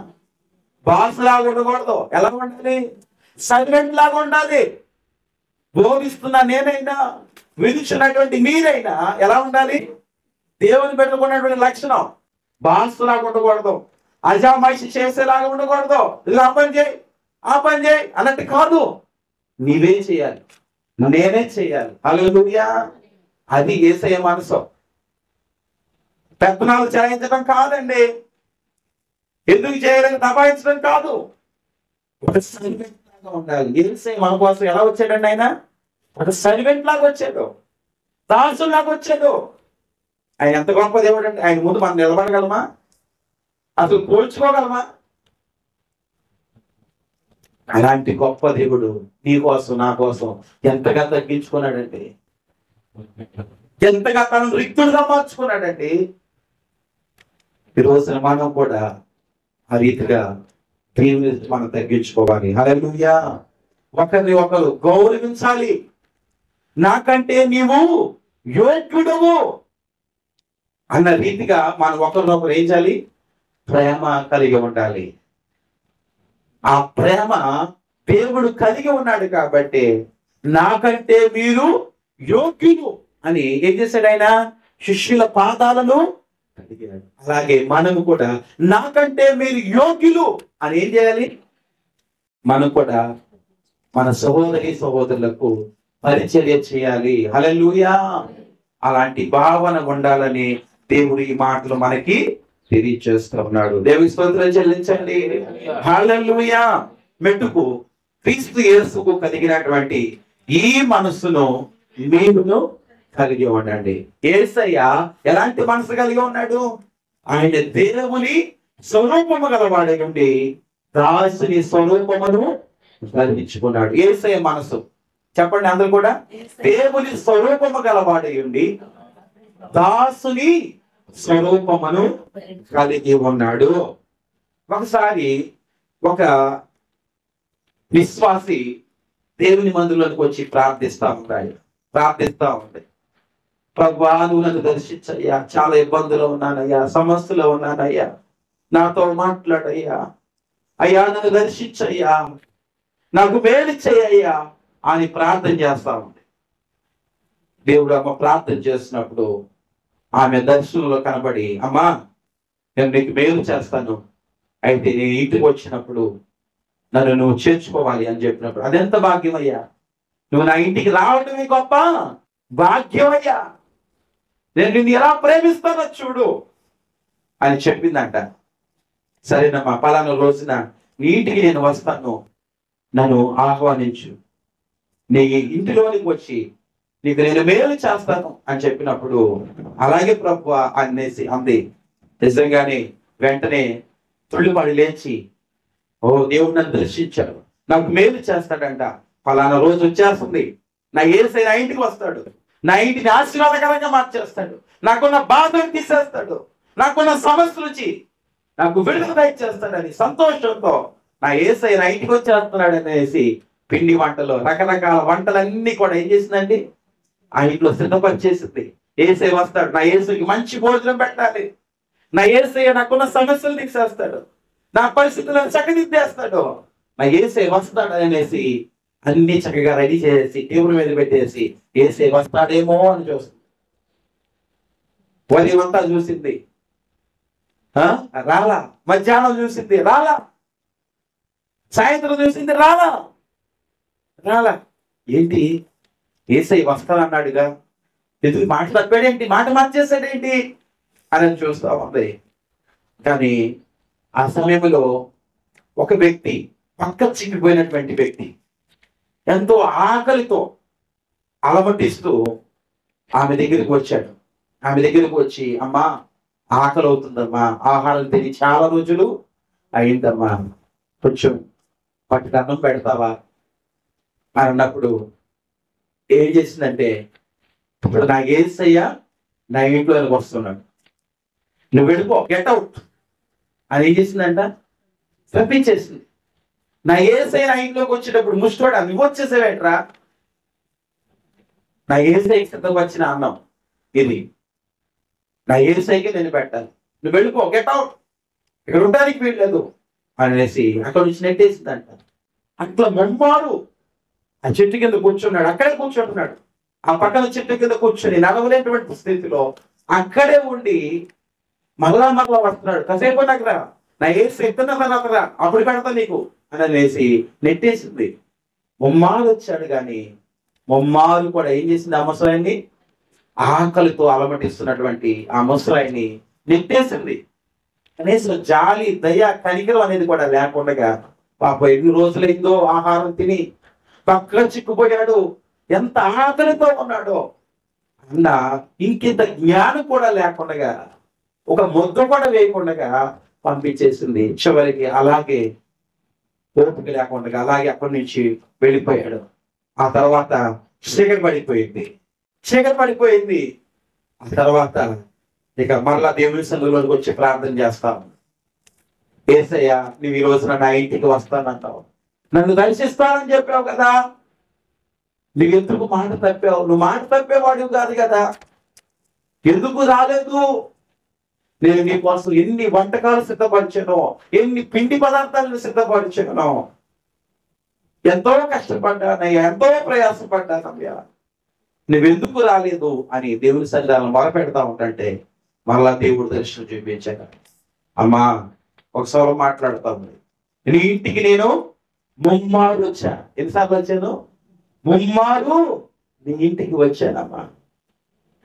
బాస్ లాగా ఉండకూడదు. ఎలా ఉండాలి? సర్వెంట్ లాగా ఉండాలి. బోధిస్తున్న నేనైనా విధించినటువంటి మీరైనా ఎలా ఉండాలి? దేవుని పెట్టుకున్నటువంటి లక్షణం. బాస్ లాగా ఉండకూడదు, అజామైషి చేసేలాగా ఉండకూడదు. ఇది ఆ పని చేయి, ఆ పని చేయి అన్నట్టు కాదు. నీవే చేయాలి, నేనే చేయాలి. హల్లెలూయా. అది యేసయ్య మనసు. పెత్తనాలు చేయించడం కాదండి, ఎందుకు చేయడానికి దబాయించడం కాదు. ఒక సర్వెంట్ లాగా ఉండాలి. యేసయ్య మన కోసం ఎలా వచ్చాడండి? ఆయన ఒక సర్వెంట్ లాగా వచ్చాడు, దాసులాగా వచ్చాడు. ఆయన ఎంత గొప్ప దేవుడు అండి. ఆయన ముందు మనం నిలబడగలమా? అసలు పోల్చుకోగలమా? అలాంటి గొప్ప దేవుడు నీ కోసం నా కోసం ఎంతగా తగ్గించుకున్నాడండి, ఎంతగా తనను రిక్తుడుగా మార్చుకున్నాడండి. ఈ రోజున మనం కూడా ఆ రీతిగా దేవుని మనం తగ్గించుకోవాలి. హల్లెలూయా. ఒకరిని ఒకరు గౌరవించాలి. నాకంటే నీవు యోగ్యుడవు అన్న రీతిగా మనం ఒకరినొకరు ఏం చేయాలి? ప్రేమ కలిగి ఉండాలి. ఆ ప్రేమ దేవుడు కలిగి ఉన్నాడు కాబట్టి నాకంటే మీరు యోగ్యులు అని ఏం చేశాడు? ఆయన శిష్యుల పాదాలను కడిగాడు. అలాగే మనము కూడా నాకంటే మీరు యోగ్యులు అని ఏం చేయాలి? మనం కూడా మన సహోదరి సహోదరులకు పరిచర్య చేయాలి. హల్లెలూయా. అలాంటి భావన ఉండాలని దేవుడు ఈ మాటలు మనకి తెలియచేస్తూ ఉన్నాడు. దేవుని స్తోత్రం చెల్లించండి. హల్లెలూయా. మెట్టుకు క్రీస్తు యేసుకు కలిగినటువంటి ఈ మనస్సును మీరును కలిగి ఉండండి. యేసయ్య ఎలాంటి మనసు కలిగి ఉన్నాడు? ఆయన దేవుని స్వరూపము గలవాడై ఉండి దాసుని స్వరూపమును ధరించుకున్నాడు. యేసయ్య మనసు చెప్పండి అందరూ కూడా. దేవుని స్వరూపము గలవాడై ఉండి దాసుని స్వరూపమును కలిగి ఉన్నాడు. ఒకసారి ఒక విశ్వాసి దేవుని మందిరంలోకి వచ్చి ప్రార్థిస్తా ఉంటాడు. ప్రభువా, నువ్వు నన్ను దర్శించయ్యా, చాలా ఇబ్బందులు ఉన్నానయ్యా, సమస్యలో ఉన్నానయ్యా, నాతో మాట్లాడయ్యా, అయ్యా నన్ను దర్శించయ్యా, నాకు మేలు చేయయ్యా అని ప్రార్థన చేస్తా ఉంది. దేవుడు అమ్మ ప్రార్థన చేసినప్పుడు ఆమె దర్శనంలో కనబడి, అమ్మా నేను నీకు మేలు చేస్తాను, అయితే నేను ఇంటికి వచ్చినప్పుడు నన్ను నువ్వు చేర్చుకోవాలి అని చెప్పినప్పుడు, అదెంత భాగ్యమయ్యా, నువ్వు నా ఇంటికి రావడమే గొప్ప భాగ్యమయ్యా, నేను నిన్ను ఎలా ప్రేమిస్తానో చూడు అని చెప్పిందంట. సరేనమ్మా, పలానా రోజున నీ ఇంటికి నేను వస్తాను, నన్ను ఆహ్వానించు, నీ ఇంటిలోనికి వచ్చి నీకు నేను మేలు చేస్తాను అని చెప్పినప్పుడు, అలాగే ప్రభువా అనేసి అంది. నిజంగానే వెంటనే తుళ్ళిపడి లేచి, ఓ దేవుడు నన్ను దర్శించాడు, నాకు మేలు చేస్తాడంట, ఫలానా రోజు వచ్చేస్తుంది, నా యేసయ్య నా ఇంటికి వస్తాడు, నా ఇంటిని ఆశీర్వాదకరంగా మార్చేస్తాడు, నాకున్న బాధను తీసేస్తాడు, నాకున్న సమస్య నుంచి నాకు విడుదల ఇచ్చేస్తాడని సంతోషంతో నా యేసయ్య నా ఇంటికి వచ్చేస్తున్నాడు అనేసి పిండి వంటలు, రకరకాల వంటలన్నీ కూడా ఏం చేసిందండి, ఆ ఇంట్లో సిద్ధపరిచేసింది. యేసయ్య వస్తాడు, నా యేసుకి మంచి భోజనం పెట్టాలి, నా యేసయ్య నాకున్న సమస్యలు తీసేస్తాడు, నా పరిస్థితులను చక్కదిద్దేస్తాడు, నా యేసయ్య వస్తాడు అనేసి అన్ని చక్కగా రెడీ చేసి టేబుల్ మీద పెట్టేసి యేసయ్య వస్తాడేమో అని చూస్తుంది. ఉదయం అంతా చూసింది, రాలా. మధ్యాహ్నం చూసింది, రాలా. సాయంత్రం చూసింది, రాలా. ఏంటి, యేసయ్య వస్తాడన్నాడుగా, ఎందుకు మాట తప్పాడేంటి, మాట మార్చేసాడేంటి అని చూస్తా ఉంది. కానీ ఆ సమయంలో ఒక వ్యక్తి, పక్క చిక్కిపోయినటువంటి వ్యక్తి, ఎంతో ఆకలితో అలమటిస్తూ ఆమె దగ్గరికి వచ్చాడు. ఆమె దగ్గరికి వచ్చి, అమ్మా ఆకలి అవుతుందమ్మా, ఆహారం తిని చాలా రోజులు అయిందమ్మా, కొంచెం పట్టి అన్నం పెడతావా అని అన్నప్పుడు ఏం చేసిందంటే, ఇప్పుడు నా యేసయ్య నా ఇంట్లోకి వస్తున్నాడు, నువ్వు వెళ్ళిపో, గెట్ అవుట్ అని ఏం చేసిందంట, పంపించేసింది. నా యేసయ్య నా ఇంట్లోకి వచ్చేటప్పుడు ముష్టోడా నువ్వు వచ్చేసేవేట్రా, నా యేసయ్యకి సిద్ధం వచ్చిన అన్నం ఇది, నా యేసయ్యకి నేను పెట్టాలి, నువ్వు వెళ్ళిపో, గెట్ అవుట్, ఇక్కడ ఉండడానికి వీల్లేదు అనేసి అక్కడ నుంచి నెట్టేసిందంట. అట్లా మొమ్మారు ఆ చెట్టు కింద కూర్చున్నాడు, అక్కడే కూర్చుంటున్నాడు, ఆ పక్కన చెట్టు కింద కూర్చొని నడవలేటువంటి స్థితిలో అక్కడే ఉండి మరలా వస్తున్నాడు. కాసేపు నాకు రా, నా యేసు ఎత్తున్నదా, అప్పుడు పెడతా నీకు అని అనేసి నెట్టేసింది. మొమ్మారు వచ్చాడు, కానీ మొమ్మారు కూడా ఏం చేసింది, ఆ ముసలాయిని, ఆకలితో అలమటిస్తున్నటువంటి ఆ ముసలాయిని నెట్టేసింది. కనీసం జాలి, దయ, కనికరం అనేది కూడా లేకుండా పాప ఎన్ని రోజులైందో ఆహారం తిని పక్కన చిక్కుపోయాడు, ఎంత ఆకలితో ఉన్నాడో అన్న ఇంకింత జ్ఞానం కూడా లేకుండా, ఒక ముద్ద కూడా వేయకుండా పంపించేసింది. చివరికి అలాగే ఓపిక లేకుండా అలాగే అక్కడి నుంచి వెళ్ళిపోయాడు. ఆ తర్వాత చీకటి పడిపోయింది. ఆ తర్వాత ఇక మరలా దేవుని సన్నిధిలోకి వచ్చి ప్రార్థన చేస్తాం. యేసయ్య, నువ్వు ఈ రోజున నా ఇంటికి వస్తానంటావు, నన్ను దర్శిస్తానని చెప్పావు కదా, నువ్వు ఎందుకు మాట తప్పావు? నువ్వు మాట తప్పేవాడు కాదు కదా, ఎందుకు రాలేదు? నేను నీ కోసం ఎన్ని వంటకాలు సిద్ధపరిచానో, ఎన్ని పిండి పదార్థాలను సిద్ధపరిచానో, ఎంతో కష్టపడ్డానయ్యా, ఎంతో ప్రయాసపడ్డానయ్యా, నువ్వెందుకు రాలేదు అని దేవుని సన్నిధానం మొరపెడతా ఉంటే మరలా దేవుడు దర్శనం చూపించాడు. అమ్మా, ఒకసారి మాట్లాడతాము, నీ ఇంటికి నేను ముమ్మారు వచ్చా. ఎన్నిసార్లు వచ్చాను? ముమ్మారు నీ ఇంటికి వచ్చానమ్మా,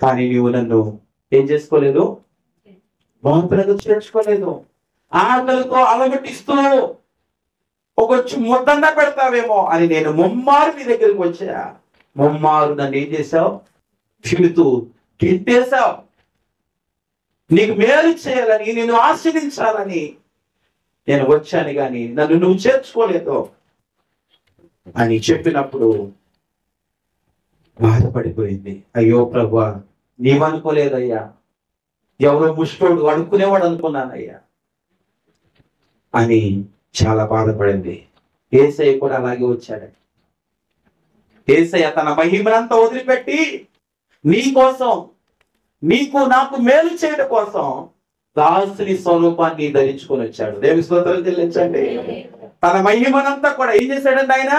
కానీ నీవు నన్ను ఏం చేసుకోలేదు, బాగుపడదు చేర్చుకోలేదు. ఆకలితో అలగటిస్తూ ఒక ముద్దన్నా పెడతావేమో అని నేను ముమ్మారు నీ దగ్గరికి వచ్చా. ముమ్మారు నన్ను ఏం చేశావు? తిడుతూ తిట్టేశావు, నీకు మేలు చేయాలని, నేను ఆశీర్వదించాలని నేను వచ్చాను, కానీ నన్ను నువ్వు చేర్చుకోలేదు అని చెప్పినప్పుడు బాధపడిపోయింది. అయ్యో ప్రభువా, నీవనుకోలేదయ్యా, ఎవరో ముష్టోడు అనుకునేవాడు అనుకున్నానయ్యా అని చాలా బాధపడింది. యేసయ్య కూడా అలాగే వచ్చాడు. యేసయ్య తన మహిమనంతా వదిలిపెట్టి నీ కోసం, నీకు నాకు మేలు చేయడం కోసం దాసుని స్వరూపాన్ని ధరించుకొని వచ్చాడు. దేవుని స్తోత్రం చెల్లించండి. తన మహిమనంతా కూడా ఏం చేశాడండి? ఆయన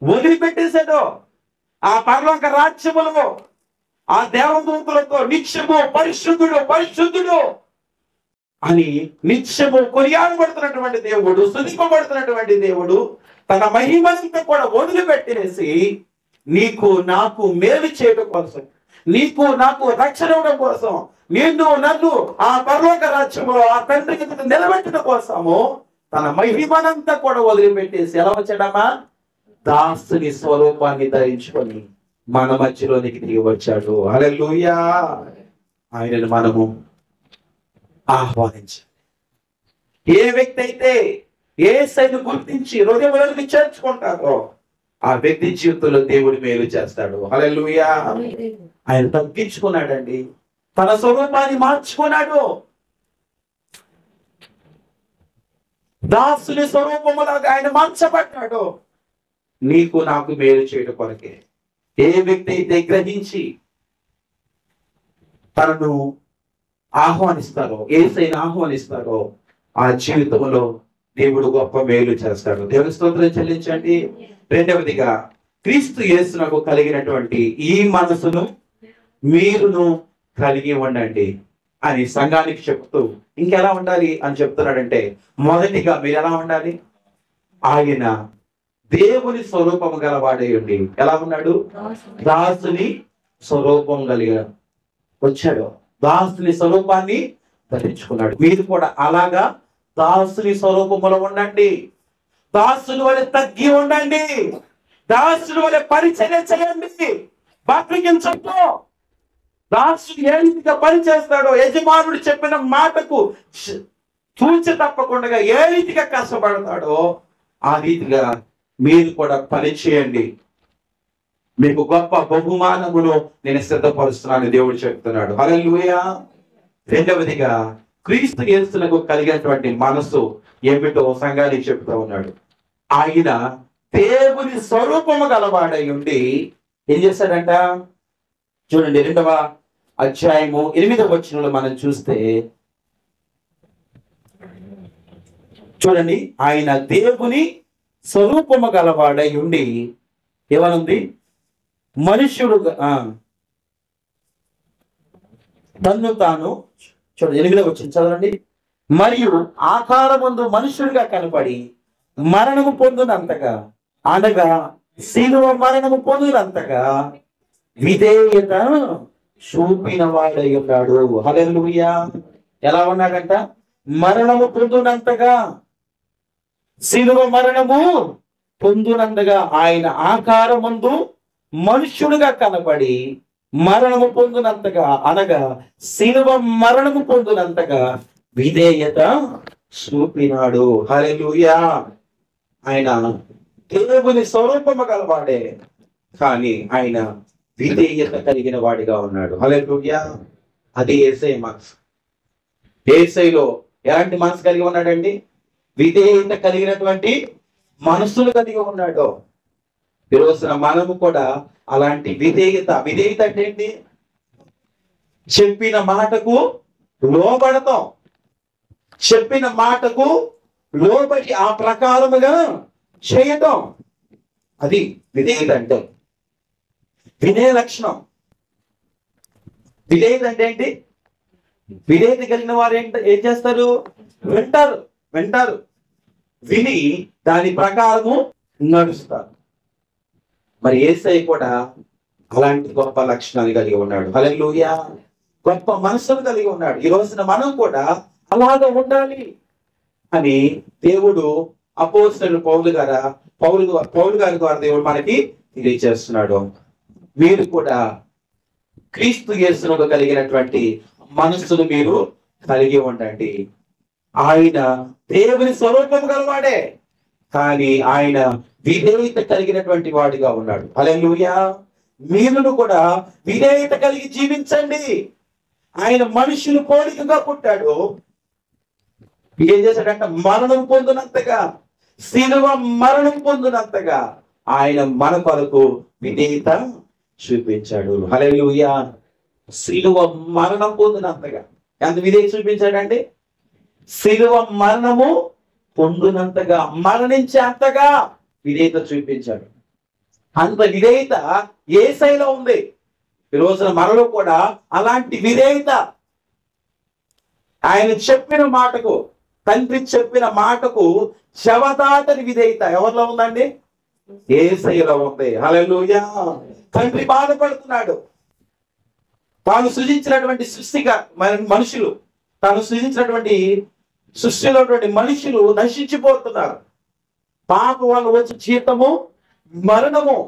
వదిలిపెట్టేశాడు. ఆ పరలోక రాజ్యములో ఆ దేవదూతులతో నిత్యము పరిశుద్ధుడు పరిశుద్ధుడు అని నిత్యము కొనియాడబడుతున్నటువంటి దేవుడు, స్తుతింపబడుతున్నటువంటి దేవుడు తన మహిమనంతా కూడా వదిలిపెట్టేసి నీకు నాకు మేలు చేయడం కోసం, నీకు నాకు రక్షణ ఇవ్వడం కోసం, నిన్ను నన్ను ఆ పరలోక రాజ్యములో ఆ తండ్రికి నిలబెట్టడం కోసము తన మహిమనంతా కూడా వదిలిపెట్టేసి ఎలా వచ్చాడమ్మా? దాసుని స్వరూపాన్ని ధరించుకొని మన మధ్యలోనికి దిగి వచ్చాడు. హల్లెలూయా. ఆయనను మనము ఆహ్వానించాలి. ఏ వ్యక్తి అయితే యేసయ్యను గుర్తించి హృదయంలోకి చేర్చుకుంటారో ఆ వ్యక్తి జీవితంలో దేవుడు మేలు చేస్తాడు. హల్లెలూయా. ఆయన తగ్గించుకున్నాడండి, తన స్వరూపాన్ని మార్చుకున్నాడు. దాసుని స్వరూపములాగా ఆయన మార్చబడ్డాడు. నీకు నాకు మేలు చేయడం కొరకే. ఏ వ్యక్తి అయితే గ్రహించి తనను ఆహ్వానిస్తారో, యేసయ్యను ఆహ్వానిస్తారో ఆ జీవితంలో దేవుడు గొప్ప మేలు చేస్తాడు. దేవుని స్తోత్రం చెల్లించండి. రెండవదిగా, క్రీస్తు యేసునకు కలిగినటువంటి ఈ మనసును మీరును కలిగి ఉండండి అని సంఘానికి చెప్తూ ఇంకెలా ఉండాలి అని చెప్తున్నాడంటే, మొదటిగా మీరు ఎలా ఉండాలి? ఆయన దేవుని స్వరూపం గలవాడై ఉండి ఎలా ఉన్నాడు? దాసుని స్వరూపం కలిగా వచ్చాడు. దాసుని స్వరూపాన్ని ధరించుకున్నాడు. మీరు కూడా అలాగా దాసుని స్వరూపములో ఉండండి. దాసుని వలె తగ్గి ఉండండి. దాసుని వలె పరిచర్య చేయండి. బతికించొద్దు. దాసుడు ఏ రీతిగా పనిచేస్తాడో, యజమానుడు చెప్పిన మాటకు తూచి తప్పకుండా ఏ రీతిగా కష్టపడతాడో ఆ రీతిగా మీరు కూడా పని చేయండి. మీకు గొప్ప బహుమానమును నేను సిద్ధపరుస్తున్నాను దేవుడు చెప్తున్నాడు. హల్లెలూయా. రెండవదిగా, క్రీస్తు యేసునకు కలిగినటువంటి మనసు ఏమిటో సంఘానికి చెప్తా ఉన్నాడు. ఆయన దేవుని స్వరూపము గలవాడై ఉండి ఏం చేశాడంట? చూడండి, 2వ అధ్యాయము 8వ వచనంలో మనం చూస్తే చూడండి, ఆయన దేవుని స్వరూపము గలవాడై ఉండి ఏమనుంది? మనుష్యుడుగా తన్ను తాను, చూడండి 8వ వచనం చదవండి. మరియు ఆకారమందు మనుష్యుడిగా కనపడి మరణము పొందినంతగా, అనగా శిలువ మరణము పొందినంతగా విధేయత చూపిన వాడై ఉన్నాడు. హల్లెలూయా. ఎలా ఉన్నాడంట? మరణము పొందినంతగా, శిలువ మరణము పొందినంతగా ఆయన ఆకారమందు మనుష్యుడుగా కనపడి మరణము పొందినంతగా, అనగా శిలువ మరణము పొందినంతగా విధేయత చూపినాడు. హల్లెలూయా. ఆయన దేవుని స్వరూపము గలవాడే, కానీ ఆయన విధేయత కలిగిన వాడిగా ఉన్నాడు. హల్లెలూయా. అది యేసయ్య మనసు. యేసయ్యలో ఎలాంటి మనసు కలిగి ఉన్నాడండి? విధేయత కలిగినటువంటి మనస్సును కలిగి ఉన్నాడు. ఈరోజున మనము కూడా అలాంటి విధేయత అంటే ఏంటి? చెప్పిన మాటకు లోబడతాం. చెప్పిన మాటకు లోబడి ఆ ప్రకారముగా చేయటం, అది విధేయత అంటే. వినయ లక్షణం. విధేయత అంటే ఏంటి? విధేయత కలిగిన వారు ఏం చేస్తారు? వింటారు. విని దాని ప్రకారము నడుస్తారు. మరి యేసయ్య కూడా అలాంటి గొప్ప లక్షణాలు కలిగి ఉన్నాడు. హల్లెలూయా. గొప్ప మనసును కలిగి ఉన్నాడు. ఈ రోజున మనం కూడా అలాగా ఉండాలి అని దేవుడు అపోస్తలుడు పౌలు గారి ద్వారా దేవుడు మనకి తెలియజేస్తున్నాడు. మీరు కూడా క్రీస్తు యేసునకు కలిగినటువంటి మనస్సును మీరు కలిగి ఉండండి. ఆయన దేవుని స్వరూపం గలవాడే, కానీ ఆయన విధేయత కలిగినటువంటి వాడిగా ఉన్నాడు. హల్లెలూయా. మీరును కూడా విధేయత కలిగి జీవించండి. ఆయన మనుషులు పోలికగా పుట్టాడు. ఏం చేశాడంట? మరణం పొందినంతగా, శిలువ మరణం పొందినంతగా ఆయన మన కొరకు విధేయత చూపించాడు. హల్లెలూయా. శిలువ మరణం పొందినంతగా ఎంత విధేయత చూపించాడండి? శిలువ మరణము పొందినంతగా, మరణించేంతగా విధేయత చూపించాడు. అంత విధేయత యేసయ్యలో ఉంది. ఈ రోజున మనలో కూడా అలాంటి విధేయత, ఆయన చెప్పిన మాటకు, తండ్రి చెప్పిన మాటకు శవదాటని విధేయత ఎవరిలో ఉందండి? యేసయ్యలో ఉంది. హల్లెలూయా. తండ్రి బాధపడుతున్నాడు. తాను సృజించినటువంటి సృష్టిగా మనుషులు, తాను సృజించినటువంటి సృష్టిలో మనుషులు నశించిపోతున్నారు. పాప వల్ల వచ్చే జీతము మరణము.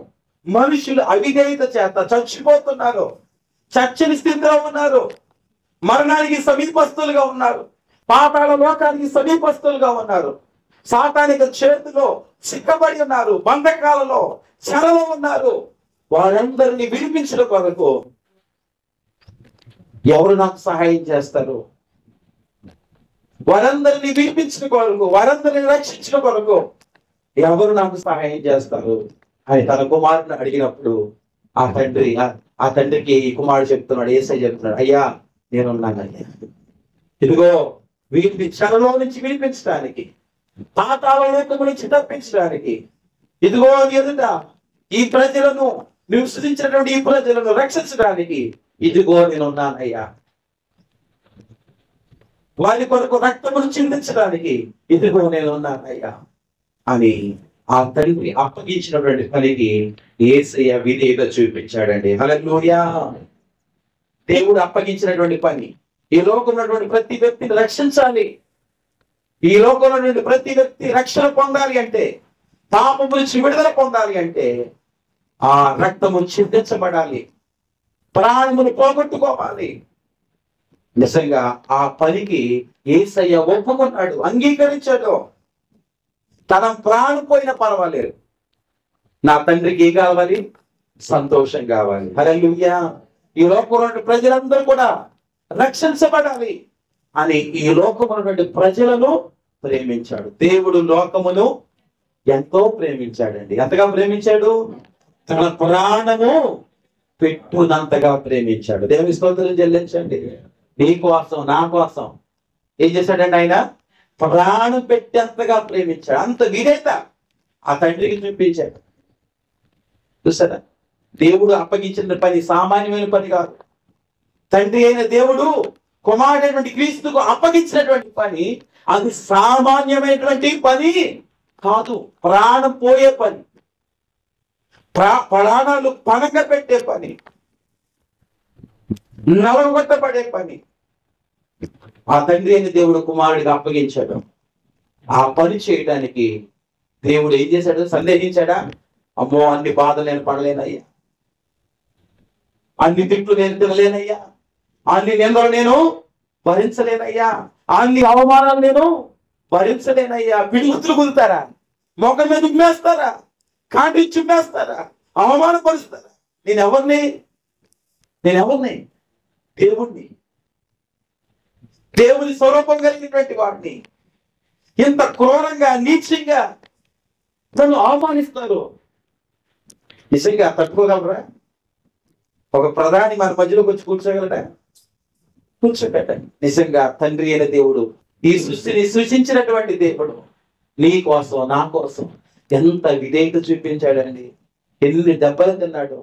మనుషులు అవిధేయత చేత చచ్చిపోతున్నారు. చచ్చని స్థితిలో ఉన్నారు. మరణానికి సమీపస్తులుగా ఉన్నారు. పాతాళ లోకానికి సమీపస్తులుగా ఉన్నారు. సాతానిక చేతిలో సిక్కబడి ఉన్నారు. బంధకాలలో చెరలో ఉన్నారు. వారందరినీ విడిపించడం కొరకు ఎవరు నాకు సహాయం చేస్తారు? వారందరినీ విడిపించిన కొరకు, వారందరినీ రక్షించిన కొరకు ఎవరు నాకు సహాయం చేస్తారు అని తన కుమారుని అడిగినప్పుడు ఆ తండ్రికి ఈ కుమారుడు చెప్తున్నాడు, యేసయ్య చెప్తున్నాడు, అయ్యా నేనున్నానయ్యా. ఇదిగో వీటిని చెరలో నుంచి విడిపించడానికి, పాతాళ లోకము నుంచి తప్పించడానికి, ఇదిగో ఎదుట ఈ ప్రజలను, నువ్వు సృజించినటువంటి ఈ ప్రజలను రక్షించడానికి ఇదిగో నేనున్నానయ్యా. వారి కొరకు రక్తమును చిందించడానికి ఇదిగో నేనున్నానయ్యా అని ఆ తండ్రి అప్పగించినటువంటి పనికి యేసయ్య విధేయత చూపించాడండి. హల్లెలూయా. దేవుడు అప్పగించినటువంటి పని, ఈ లోకంలో ఉన్నటువంటి ప్రతి వ్యక్తిని రక్షించాలి. ఈ లోకంలో ఉన్నటువంటి ప్రతి వ్యక్తి రక్షణ పొందాలి అంటే, పాపము నుంచి విడుదల పొందాలి అంటే ఆ రక్తము చిందించబడాలి, ప్రాణమును పోగొట్టుకోవాలి. నిజంగా ఆ పనికి యేసయ్య ఒప్పుకున్నాడు, అంగీకరించాడు. తన ప్రాణం పోయినా పర్వాలేదు, నా తండ్రికి ఏం కావాలి? సంతోషం కావాలి. హల్లెలూయా. ఈ లోకంలో ప్రజలందరూ కూడా రక్షించబడాలి అని ఈ లోకమున్నటువంటి ప్రజలను ప్రేమించాడు. దేవుడు లోకమును ఎంతో ప్రేమించాడండి. ఎంతగా ప్రేమించాడు? తన ప్రాణము పెట్టునంతగా ప్రేమించాడు. దేవుని స్తోత్రం చెల్లించండి. నీ కోసం, నా కోసం ఏం చేశాడండి? ఆయన ప్రాణం పెట్టేంతగా ప్రేమించాడు. అంత విధేయత ఆ తండ్రికి చూపించాడు. చూసారా? దేవుడు అప్పగించిన పని సామాన్యమైన పని కాదు. తండ్రి అయిన దేవుడు కుమారుడైనటువంటి క్రీస్తుకు అప్పగించినటువంటి పని అది సామాన్యమైనటువంటి పని కాదు. ప్రాణం పోయే పని, ప్రాణాలు పనక పెట్టే పని, నలగొట్టబడే పని ఆ తండ్రి అయిన దేవుడు కుమారుడికి అప్పగించాడు. ఆ పని చేయడానికి దేవుడు ఏం చేశాడు? సందేహించాడా? అమ్మో, అన్ని బాధలు నేను పడలేనయ్యా, అన్ని తిట్లు నేను తినలేనయ్యా, అన్ని నిందలు నేను భరించలేనయ్యా, అన్ని అవమానాలు నేను భరించలేనయ్యా. పిడుగుతులు కుదుతారా? మొఖం మీద ఉమ్మేస్తారా? కాంటి చుమ్మేస్తారా? అవమానపరుస్తారా? నేనెవరిని? దేవుణ్ణి, దేవుని స్వరూపం కలిగినటువంటి వాడిని ఇంత క్రూరంగా, నీచంగా తను అవమానిస్తారు. నిజంగా తట్టుకోగలరా? ఒక ప్రధాని మన మధ్యలోకి వచ్చి కూర్చోగలరా? కూర్చోబెట్టండి. నిజంగా తండ్రి అయిన దేవుడు, ఈ సృష్టిని సృష్టించినటువంటి దేవుడు నీ కోసం, నా కోసం ఎంత విధేయత చూపించాడండి. ఎన్ని దెబ్బలు తిన్నాడు.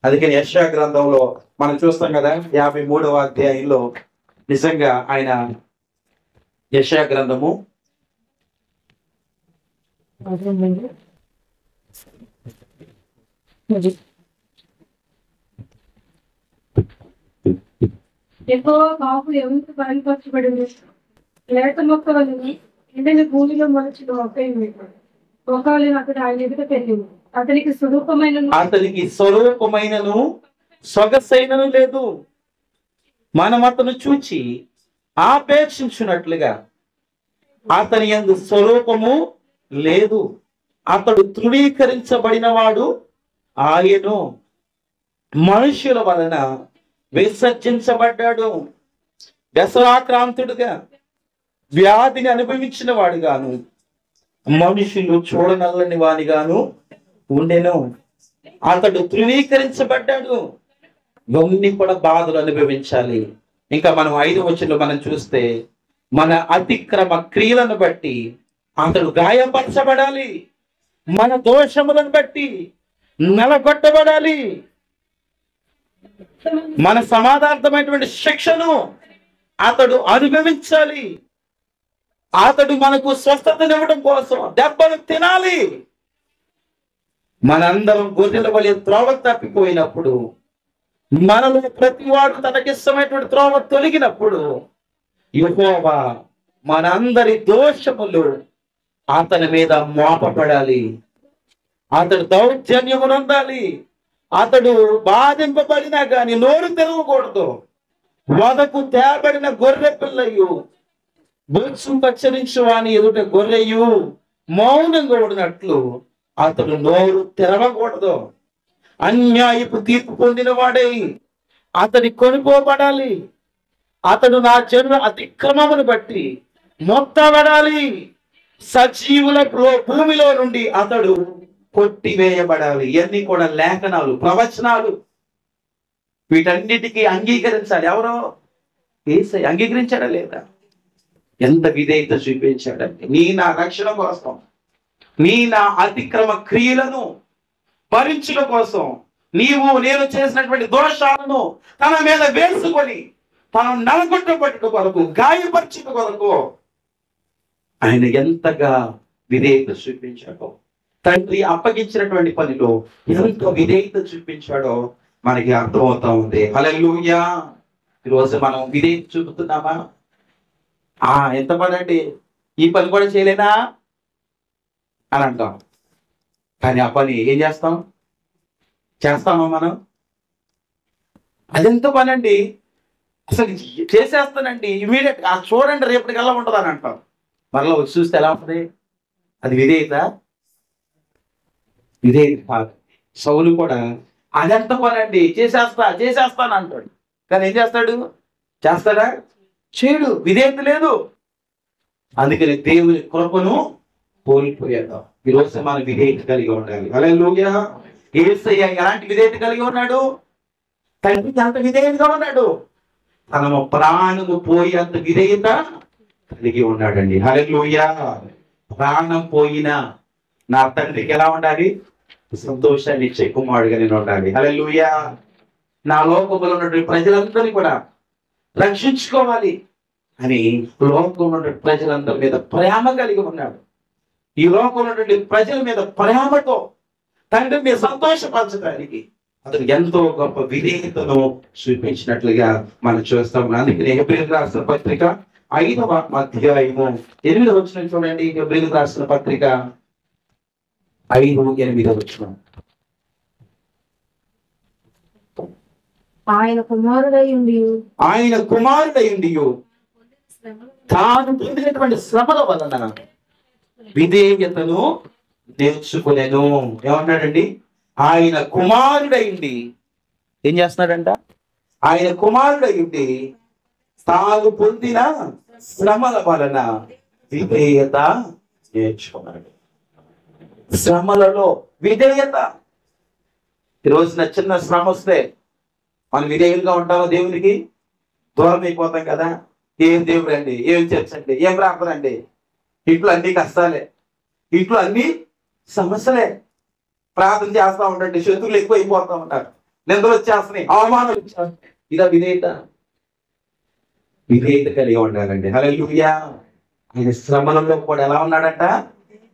అందుకని యెషయా గ్రంథంలో మనం చూస్తాం కదా, 53వ అధ్యాయంలో నిజంగా ఆయన యెషయా గ్రంథము ఎక్కువ కాపు ఎవరికి బయలుపరచబడింది. లేత మొక్క వలన ఎండిన భూమిలో మొలచిన ఒకవేళ అక్కడ ఆయన ఎదుట పెరిగింది. అతనికి స్వరూపమైనను సొగసైనను లేదు. మనం అతను చూచి ఆపేక్షించున్నట్లుగా అతని యందు స్వరూపము లేదు. అతడు తృణీకరించబడిన వాడు ఆయను, మనుషుల వలన విసర్జించబడ్డాడు. వ్యసనాక్రాంతుడుగా వ్యాధిని అనుభవించిన వాడుగాను, మనుషులు చూడనల్లని వానిగాను ఉండెను. అతడు తృణీకరించబడ్డాడు. ఇవన్నీ కూడా బాధలు అనుభవించాలి. ఇంకా మనం 5వ వచనంలో మనం చూస్తే, మన అతిక్రమ క్రియలను బట్టి అతడు గాయపరచబడాలి, మన దోషములను బట్టి నలగొట్టబడాలి, మన సమాధానమైనటువంటి శిక్షను అతడు అనుభవించాలి. అతడు మనకు స్వస్థతనివ్వడం కోసం దెబ్బలు తినాలి. మనందరం గొర్రెల వలె త్రోవ తప్పిపోయినప్పుడు, మనలో ప్రతివాడు తనకిష్టమైనటువంటి త్రోవ తొలగినప్పుడు, యెహోవా మనందరి దోషములు అతని మీద మోపబడాలి. అతడు దౌర్జన్యమునందాలి. అతడు బాధింపబడినా కానీ నోరు తెరవకూడదు. వదకు తేబడిన గొర్రె పిల్లయు, బొత్సు కచ్చరించు వాని ఎదుట గొర్రెయు మౌనంగా ఉండినట్లు అతడు నోరు తెరవకూడదు. అన్యాయపు తీర్పు పొందిన వాడై అతడి కొనుకోబడాలి. అతడు నా జనుల అతిక్రమమును బట్టి మొత్తబడాలి. సజీవుల భూమిలో నుండి అతడు కొట్టివేయబడాలి. ఇవన్నీ కూడా లేఖనాలు, ప్రవచనాలు. వీటన్నిటికీ అంగీకరించాలి. ఎవరో యేసయ్య అంగీకరించాడా లేదా? ఎంత విధేయత చూపించాడంటే, నీ నా రక్షణ కోసం, నీ నా అతిక్రమ క్రియలను భరించడం కోసం నీవు నేను చేసినటువంటి దోషాలను తన మీద వేసుకొని తను నలగొట్టబట్టుట కొరకు, గాయపరచుట కొరకు ఆయన ఎంతగా విధేయత చూపించాడో, తండ్రి అప్పగించినటువంటి పనిలో ఎంత విధేయత చూపించాడో మనకి అర్థమవుతా ఉంది. హల్లెలూయా. ఈరోజు మనం విధేయత చూపుతున్నామా? ఎంత పని అండి, ఈ పని కూడా చేయలేనా అని అంటాం. కానీ ఆ పని ఏం చేస్తాం? చేస్తామా మనం? అదెంత పని అండి, అసలు చేసేస్తానండి ఇమీడియట్ గా, చూడండి రేపటికల్లా ఉంటుంది అని అంటాం. మరలా వచ్చి చూస్తే ఎలా ఉంటుంది? అది విధేయత? విధేయత కాదు. సౌలు కూడా అదెంత పని అండి, చేసేస్తాను అంటాడు. కానీ ఏం చేస్తాడు? చేస్తాడా? చేయడు. విధేయత లేదు. అందుకని దేవుని కృపను కోల్పోయాడు. ఈరోజు మనం విధేయత కలిగి ఉండాలి. హల్లెలూయా. యేసయ్య ఎలాంటి విధేయత కలిగి ఉన్నాడు? తండ్రికి అంత విధేయతగా ఉన్నాడు. తన ప్రాణము పోయి అంత విధేయత కలిగి ఉన్నాడండి. హల్లెలూయా. ప్రాణం పోయినా నా తండ్రికి ఎలా ఉండాలి? సంతోషాన్ని ఇచ్చే కుమారుడిగా నేను ఉండాలి. హల్లెలూయా. నా లోకంలో ఉన్నటువంటి ప్రజలందరినీ కూడా రక్షించుకోవాలి అని లోకంలో ఉన్నటువంటి ప్రజలందరి మీద ప్రేమ కలిగి ఉన్నాడు. ఈ లోకంలో ఉన్నటువంటి ప్రజల మీద ప్రేమతో తండ్రిని సంతోషపరచడానికి అతను ఎంతో గొప్ప విధేయతను చూపించినట్లుగా మనం చూస్తాం. అందుకని హెబ్రీయులకు రాసిన పత్రిక 5వ అధ్యాయము 8వ వచనం చూడండి. హెబ్రీయులకు రాసిన పత్రిక 5:8 వచనం. ఆయన కుమారుడై ఉండి తాను పొందినటువంటి శ్రమల వలన విధేయతను నేర్చుకునేను. ఏమన్నాడండి? ఆయన కుమారుడైంది ఏం చేస్తున్నాడంట? ఆయన కుమారుడైంది తాను పొందిన శ్రమల వలన విధేయత నేర్చుకున్నాడు. శ్రమలలో విధేయత. ఈరోజున చిన్న శ్రమ వస్తే మనం విధేయులుగా ఉంటామో దేవునికి దూరం అయిపోతాం కదా. ఏం దేవుడు అండి, ఏం చర్చ అండి, ఏం ప్రార్థన అండి, ఇంట్లో అన్ని కష్టాలే, ఇంట్లో అన్ని సమస్యలే. ప్రార్థన చేస్తా ఉండండి, శత్రువులు ఎక్కువ అయిపోతా ఉంటారు, నిందలు వచ్చేస్తున్నాయి, అవమానాలు వచ్చేస్తున్నాయి. ఇదా విధేయత? విధేయత కలిగి ఉండాలండి. హల్లెలూయా. ఆయన శ్రమలలో కూడా ఎలా ఉన్నాడంట?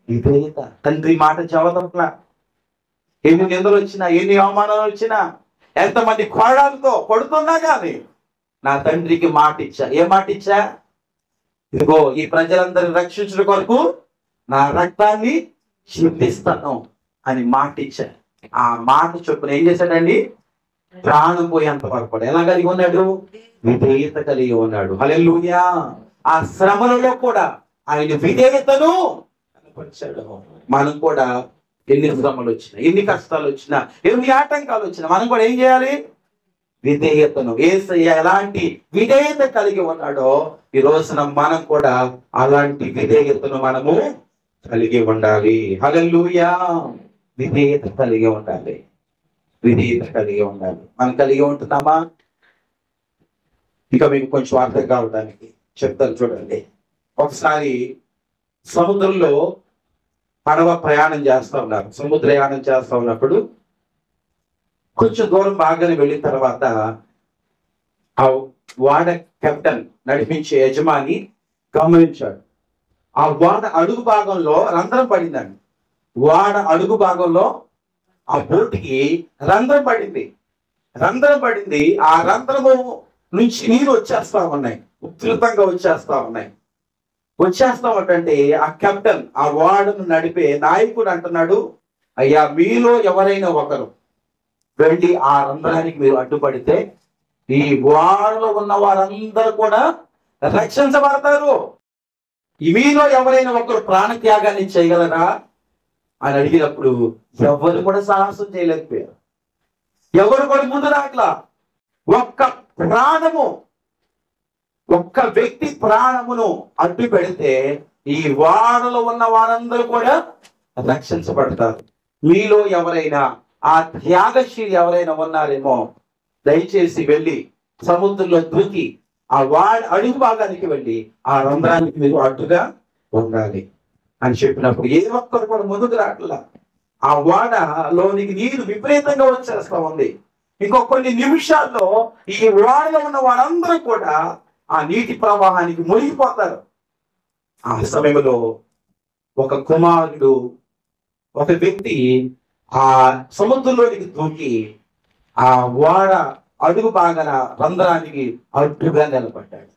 విధేయత. తండ్రి మాట చదవట్లా. ఎన్ని నిందలు వచ్చినా, ఎన్ని అవమానాలు వచ్చినా, ఎంతమంది కోడాలతో కొడుతున్నా కానీ నా తండ్రికి మాట ఇచ్చా. ఏ మాట ఇచ్చా? ఇదిగో ఈ ప్రజలందరినీ రక్షించడం కొరకు నా రక్తాన్ని చిందిస్తాను అని మాట ఇచ్చా. ఆ మాట చొప్పున ఏం చేశాడండి? ప్రాణం పోయేంత వరకు కూడా ఎలా కలిగి ఉన్నాడు? విధేయత కలిగి ఉన్నాడు. హల్లెలూయా. ఆ శ్రమలలో కూడా ఆయన విధేయతను కనపరిచాడు. మనం కూడా ఎన్ని శ్రమలు వచ్చినా, ఎన్ని కష్టాలు వచ్చినా, ఎన్ని ఆటంకాలు వచ్చినా మనం కూడా ఏం చేయాలి? విధేయతను. యేసయ్య ఎలాంటి విధేయత కలిగి ఉన్నాడో ఈ రోజున మనం కూడా అలాంటి విధేయతను మనము కలిగి ఉండాలి. హల్లెలూయా. విధేయత కలిగి ఉండాలి. విధేయత కలిగి ఉండాలి. మనం కలిగి ఉంటున్నామా? ఇంకా మీకు కొంచెం అర్థం కావడానికి చెప్తాను చూడండి. ఒకసారి సముద్రంలో పడవ ప్రయాణం చేస్తూ ఉన్నారు. సముద్రయానం చేస్తూ ఉన్నప్పుడు కొంచెం దూరం బాగానే వెళ్ళిన తర్వాత ఆ వాడ కెప్టెన్, నడిపించే యజమాని గమనించాడు. ఆ వాడ అడుగు భాగంలో రంధ్రం పడిందండి. వాడ అడుగు భాగంలో ఆ బోటుకి రంధ్రం పడింది. రంధ్రం పడింది. ఆ రంధ్రము నుంచి నీరు వచ్చేస్తా ఉన్నాయి, ఉధృతంగా వచ్చేస్తా ఉన్నాయి. వచ్చేస్తా ఉంటే ఆ కెప్టెన్, ఆ వాడను నడిపే నాయకుడు అంటున్నాడు, అయ్యా మీలో ఎవరైనా ఒకరు వెళ్ళి ఆ రంధ్రానికి మీరు అడ్డుపడితే ఈ వాడలో ఉన్న వారందరూ కూడా రక్షించబడతారు. మీలో ఎవరైనా ఒకరు ప్రాణత్యాగాన్ని చేయగలరా అని అడిగినప్పుడు ఎవరు కూడా సాహసం చేయలేకపోయారు. ఎవరు కూడా ముందు రాట్లా. ఒక్క ప్రాణము, ఒక్క వ్యక్తి ప్రాణమును అడ్డు పెడితే ఈ వాడలో ఉన్న వారందరూ కూడా రక్షించబడతారు. మీలో ఎవరైనా ఆ త్యాగశీలి ఎవరైనా ఉన్నారేమో దయచేసి వెళ్ళి సముద్రంలో దూకి ఆ అడుగు భాగానికి వెళ్ళి ఆ రంధ్రానికి మీరు అడ్డుగా ఉండాలి అని చెప్పినప్పుడు ఏ ఒక్కరు కూడా ముందుకు రాట్లా. ఆ వాడలోనికి నీరు విపరీతంగా వచ్చేస్తా ఉంది. ఇంకో కొన్ని నిమిషాల్లో ఈ వాడలో ఉన్న వారందరూ కూడా ఆ నీటి ప్రవాహానికి మునిగిపోతారు. ఆ సమయంలో ఒక కుమారుడు, ఒక వ్యక్తి ఆ సముద్రంలోనికి దూకి ఆ వాడ అడుగు బాగా రంధ్రానికి అడ్డుగా నిలబడ్డాడు.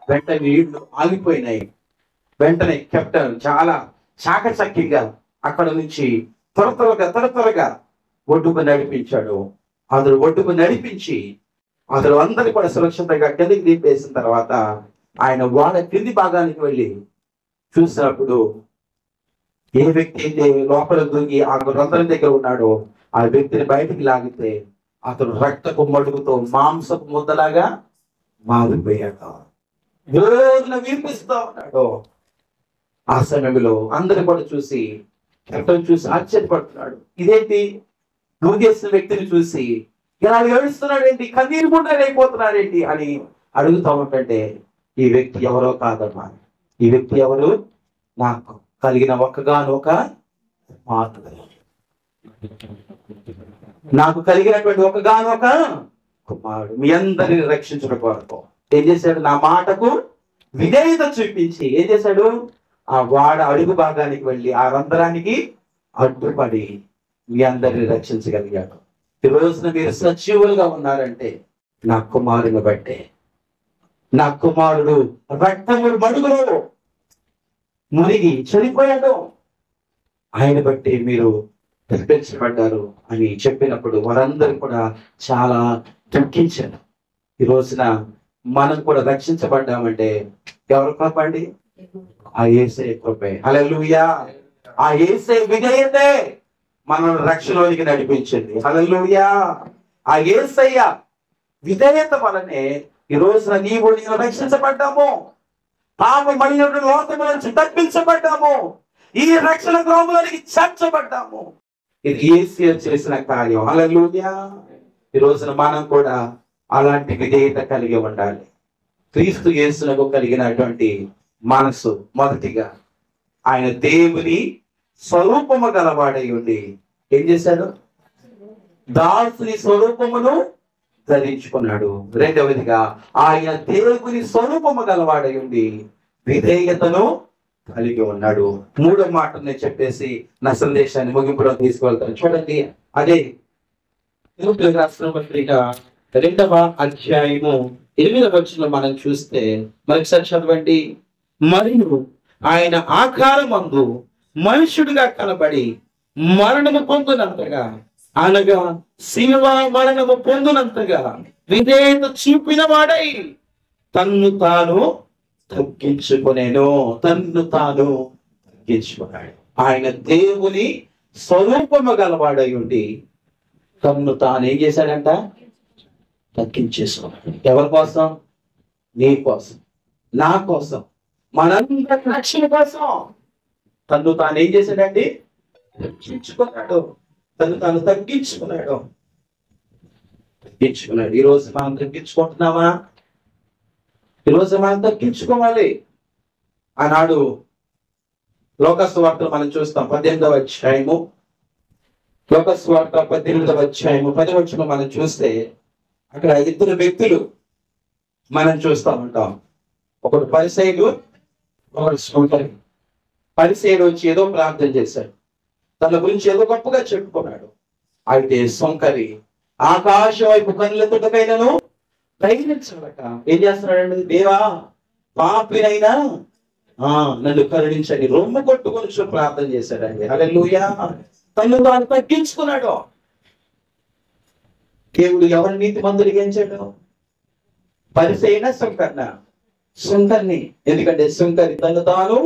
వెంటనే నీళ్లు ఆగిపోయినాయి. వెంటనే కెప్టెన్ చాలా చాకచక్యంగా అక్కడ నుంచి త్వరగా ఒడ్డుకు నడిపించాడు. అతడు ఒడ్డుకు నడిపించి అతడు అందరినీ కూడా సురక్షితంగా కిందికి దింపేసిన తర్వాత ఆయన వాడ కింది భాగానికి వెళ్ళి చూసినప్పుడు ఏ వ్యక్తి అయితే లోపల దూకి ఆ రంధ్రం దగ్గర ఉన్నాడో ఆ వ్యక్తిని బయటికి లాగితే అతడు రక్తపు మడుగుతో మాంసపు ముద్దలాగా మారిపోయాడు. వినిపిస్తా ఉన్నాడు. ఆ సమయంలో అందరు కూడా చూసి కెప్టెన్ చూసి ఆశ్చర్యపడుతున్నాడు. ఇదేంటి, నువ్వు చేసిన వ్యక్తిని చూసి ఇలా ఏడుస్తున్నాడు ఏంటి, కన్నీరు గుండెలైపోతున్నాడు ఏంటి అని అడుగుతా ఉంటే ఈ వ్యక్తి ఎవరో కాదమ్మా. ఈ వ్యక్తి ఎవరు? నాకు కలిగిన ఒక్కగానొక కుమారుడు. నాకు కలిగినటువంటి ఒక్కగానొక కుమారుడు. మీ అందరిని రక్షించడం కొరకు ఏం చేశాడు? నా మాటకు విధేయత చూపించి ఏం చేశాడు? ఆ వాడ అడుగు భాగానికి వెళ్ళి ఆ రంధ్రానికి అడ్డుపడి మీ అందరిని రక్షించగలిగాడు. ఈ రోజున మీరు సజీవులుగా ఉన్నారంటే నా కుమారుని బట్టే. నా కుమారుడు రక్తములు మడుగులో మునిగి చనిపోయాడు, ఆయన బట్టి మీరు రక్షించబడ్డారు అని చెప్పినప్పుడు వారందరూ కూడా చాలా దుఃఖించారు. ఈ రోజున మనం కూడా రక్షించబడ్డామంటే ఎవరు కృపండి? ఆ యేసయ్య కృపే. హల్లెలూయా. ఆ యేసయ్య విధేయతే మనల్ని రక్షణలోనికి నడిపించింది. హల్లెలూయా. ఆ యేసయ్య విధేయత వలనే ఈ రోజున నీవు నేను రక్షించబడ్డాము. పాపమడినటువంటి లోకము నుంచి తప్పించబడ్డాము. ఈ రక్షణ గ్రామంలోనికి చేర్చబడ్డాము. ఇది యేసయ్య చేసిన కార్యం. హల్లెలూయా. ఈ రోజున మనం కూడా అలాంటి విధేయత కలిగి ఉండాలి. క్రీస్తు యేసునకు కలిగినటువంటి మనసు మొదటిగా ఆయన దేవుని స్వరూపము గలవాడై ఉండి ఏం చేశాడు? దాసుని స్వరూపమును ధరించుకున్నాడు. రెండవదిగా ఆయన దేవుని స్వరూపము గలవాడై ఉండి విధేయతను కలిగి ఉన్నాడు. మూడో మాట నేను చెప్పేసి నా సందేశాన్ని ముగింపులో తీసుకువెళ్తాను. చూడండి, అదే రాష్ట్ర పత్రిక 2వ అధ్యాయము 8వ వచనం మనం చూస్తే మనకి సరి చదవండి. మరియు ఆయన ఆకారమందు మనుషుడిగా కనబడి మరణము పొందినంతగా అనగా శిలువ మరణము పొందునంతగా విధేయత చూపిన వాడై తన్ను తాను తగ్గించుకొనేను. తన్ను తాను తగ్గించుకున్నాడు. ఆయన దేవుని స్వరూపము గలవాడై ఉండి తన్ను తాను ఏం చేశాడంట? తగ్గించేసుకున్నాడు. ఎవరి కోసం? నీ కోసం, నా కోసం, మనందరి రక్షణ కోసం తన్ను తాను ఏం చేశాడండి? తగ్గించుకున్నాడు. తను తాను తగ్గించుకున్నాడు. ఈరోజు మనం తగ్గించుకుంటున్నామా? ఈరోజు మనం తగ్గించుకోవాలి. ఆనాడు లోకసువార్తలు మనం చూస్తాం 18వ అధ్యాయము. లోకసువార్త 18వ అధ్యాయము 10వ వచనం మనం చూస్తే అక్కడ ఇద్దరు వ్యక్తులు మనం చూస్తూ ఉంటాం. ఒకడు పరిసయ్యుడు, ఒకడు సుంకరి. పరిసయ్యుడు వచ్చి ఏదో ప్రార్థన చేశాడు, తన గురించి ఏదో గొప్పగా చెప్పుకున్నాడు. అయితే సుంకరి ఆకాశం వైపు కనులెత్తుటకైనను ప్రయత్నించడక ఏం చేస్తున్నాడండి? దేవా, పాపినైనా నన్ను కరుణించండి రొమ్ము కొట్టుకొని ప్రార్థన చేశాడండి. హల్లెలూయా. తను తాను తగ్గించుకున్నాడు. దేవుడు ఎవరి నీతి మందుడికి ఎంచాడు? పరిసైన సుంకర్ని. ఎందుకంటే సుంకరి తను తాను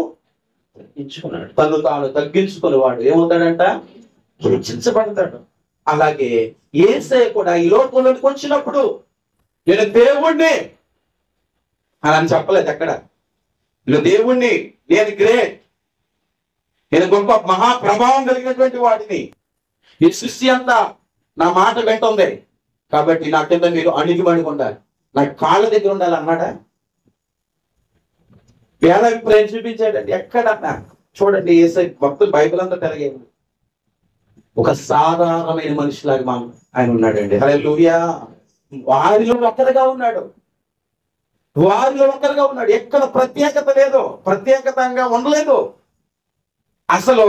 తగ్గించుకున్నాడు. తను తాను తగ్గించుకునేవాడు ఏమవుతాడంట? హెచ్చించబడతాడు. అలాగే యేసయ్య కూడా ఈ లోకంలోకి వచ్చినప్పుడు నేను దేవుణ్ణి అని చెప్పలేదు. ఎక్కడ నేను దేవుణ్ణి, నేను గ్రేట్, నేను గొప్ప మహాప్రభావం కలిగినటువంటి వాడిని, ఈ సృష్టి అంతా నా మాట వింటుంది కాబట్టి నా కింద మీరు అణిగిమణిగి ఉండాలి, నా కాళ్ళ దగ్గర ఉండాలి అన్నాడా? వేల అభిప్రాయం చూపించాడండి. ఎక్కడన్నా చూడండి, యేసయ్య భక్తులు బైబిల్ అంతా తిరగేది ఒక సాధారణమైన మనిషిలాగా ఆయన ఉన్నాడండి. హల్లెలూయా. వారిలో ఒక్కరిగా ఉన్నాడు. ఎక్కడ ప్రత్యేకత లేదు, ప్రత్యేకతంగా ఉండలేదు. అసలు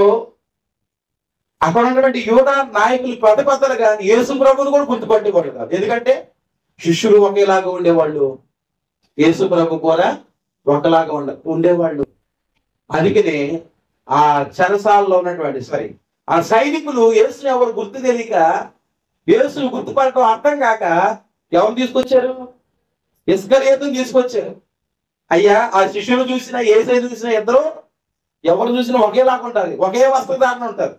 అక్కడ ఉన్నటువంటి యూదా నాయకులు పెద్దలు కానీ యేసు ప్రభువును కూడా గుర్తుపట్టేవాళ్ళు కాదు. ఎందుకంటే శిష్యులు ఒకేలాగా ఉండేవాళ్ళు, యేసు ప్రభు కూడా ఒకలాగా ఉండేవాళ్ళు. అందుకనే ఆ చెరసాలలో ఉన్నటువంటి ఆ సైనికులు యేసుని ఎవరు గుర్తు తెలియక, యేసుని గుర్తుపడటం అర్థం కాక ఎవరు తీసుకొచ్చారు? ఇస్కరియోతుని తీసుకొచ్చారు. అయ్యా, ఆ శిష్యులు చూసినా యేసయ్య చూసినా ఇద్దరు ఎవరు చూసినా ఒకేలాగా ఉంటారు, ఒకే వస్త్రధారణ ఉంటారు.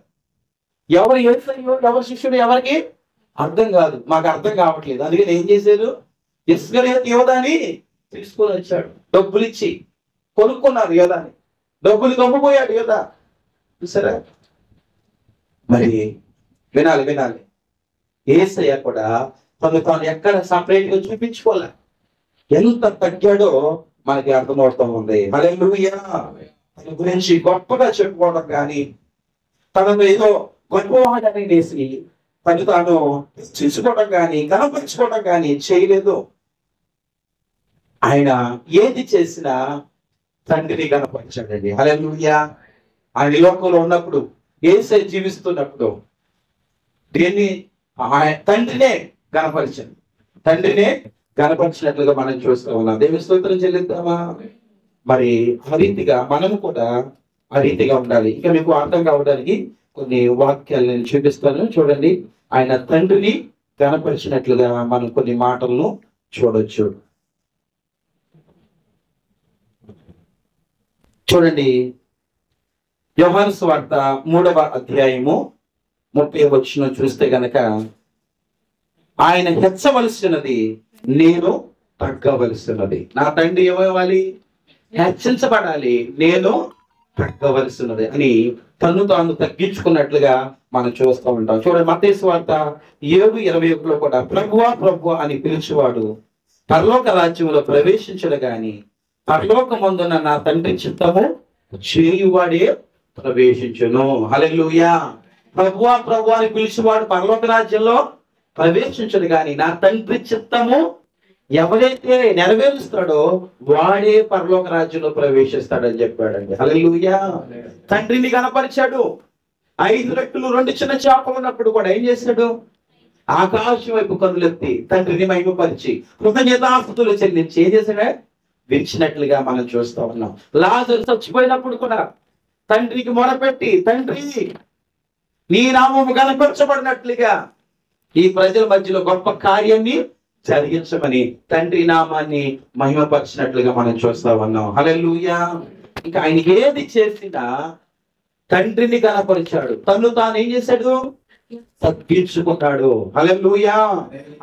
ఎవరు యేసయ్యో ఎవరు శిష్యుడు ఎవరికి అర్థం కాదు. మాకు అర్థం కావట్లేదు. అందుకని ఏం చేశారు? ఇస్కరియోతు యోధాని తీసుకొని వచ్చాడు. డబ్బులు ఇచ్చి కొనుక్కున్నారు యోధాని. డబ్బులు దొబ్బపోయాడు యోధా. చూసారా? మరి వినాలి. యేసయ్య కూడా తాను ఎక్కడ సపరేట్ గా చూపించుకోలే. ఎంత తగ్గాడో మనకి అర్థమవుతా ఉంది. హల్లెలూయా. తన గురించి గొప్పగా చెప్పుకోవడం కానీ, తనను ఏదో గొప్పవాడని వేసి తను తాను చూసుకోవడం కానీ కనపరుచుకోవడం కానీ చేయలేదు. ఆయన ఏది చేసినా తండ్రిని కనపరిచాడండి. హల్లెలూయా. ఆయన లోకంలో ఉన్నప్పుడు, యేసయ్య జీవిస్తున్నప్పుడు దేన్ని తండ్రినే కనపరిచినట్లుగా మనం చూస్తూ ఉన్నాం. దేవుని స్తోత్రం చెల్లిద్దామా? మరి ఆ రీతిగా మనము కూడా ఆ రీతిగా ఉండాలి. ఇక మీకు అర్థం కావడానికి కొన్ని వాక్యాలు నేను చూపిస్తాను. చూడండి, ఆయన తండ్రిని కనపరిచినట్లుగా మనం కొన్ని మాటలను చూడొచ్చు. చూడండి, యోహాను సువార్త 3వ అధ్యాయము 30వ వచనం చూస్తే గనక, ఆయన హెచ్చవలసినది నేను తగ్గవలసినది. నా తండ్రి ఏమవ్వాలి? హెచ్చించబడాలి, నేను తగ్గవలసినది అని తను తాను తగ్గించుకున్నట్లుగా మనం చూస్తూ ఉంటాం. చూడండి, మత్తయి సువార్త 7:21లో కూడా ప్రభువా ప్రభువా అని పిలిచేవాడు పరలోక రాజ్యంలో ప్రవేశించడు గాని పరలోకమందున్న నా తండ్రి చిత్తము చేయువాడే ప్రవేశించును. హల్లెలూయా. ప్రభువా ప్రభువా అని పిలిచేవాడు పరలోక రాజ్యంలో ప్రవేశించడు కానీ నా తండ్రి చిత్తము ఎవరైతే నెరవేరుస్తాడో వాడే పరలోక రాజ్యంలో ప్రవేశిస్తాడని చెప్పాడండి. హల్లెలూయా. తండ్రిని కనపరిచాడు. 5 రొట్టెలు 2 చిన్న చేపలు ఉన్నప్పుడు కూడా ఏం చేశాడు? ఆకాశం వైపు కనులెత్తి తండ్రిని మహిమపరిచి కృతజ్ఞతాస్తుతులు చెల్లించి ఏం చేశాడు? విరిచినట్లుగా మనం చూస్తూ ఉన్నాం. లాజరు చచ్చిపోయినప్పుడు కూడా తండ్రికి మొరపెట్టి, తండ్రి నీ నామము కనపరచబడినట్లుగా ఈ ప్రజల మధ్యలో గొప్ప కార్యాన్ని జరిగించమని తండ్రి నామాన్ని మహిమపరిచినట్లుగా మనం చూస్తా ఉన్నాం. హల్లెలూయా. ఇంకా ఆయన ఏది చేసినా తండ్రిని కనపరిచాడు. తను తాను ఏం చేశాడు? తగ్గించుకున్నాడు. హల్లెలూయా.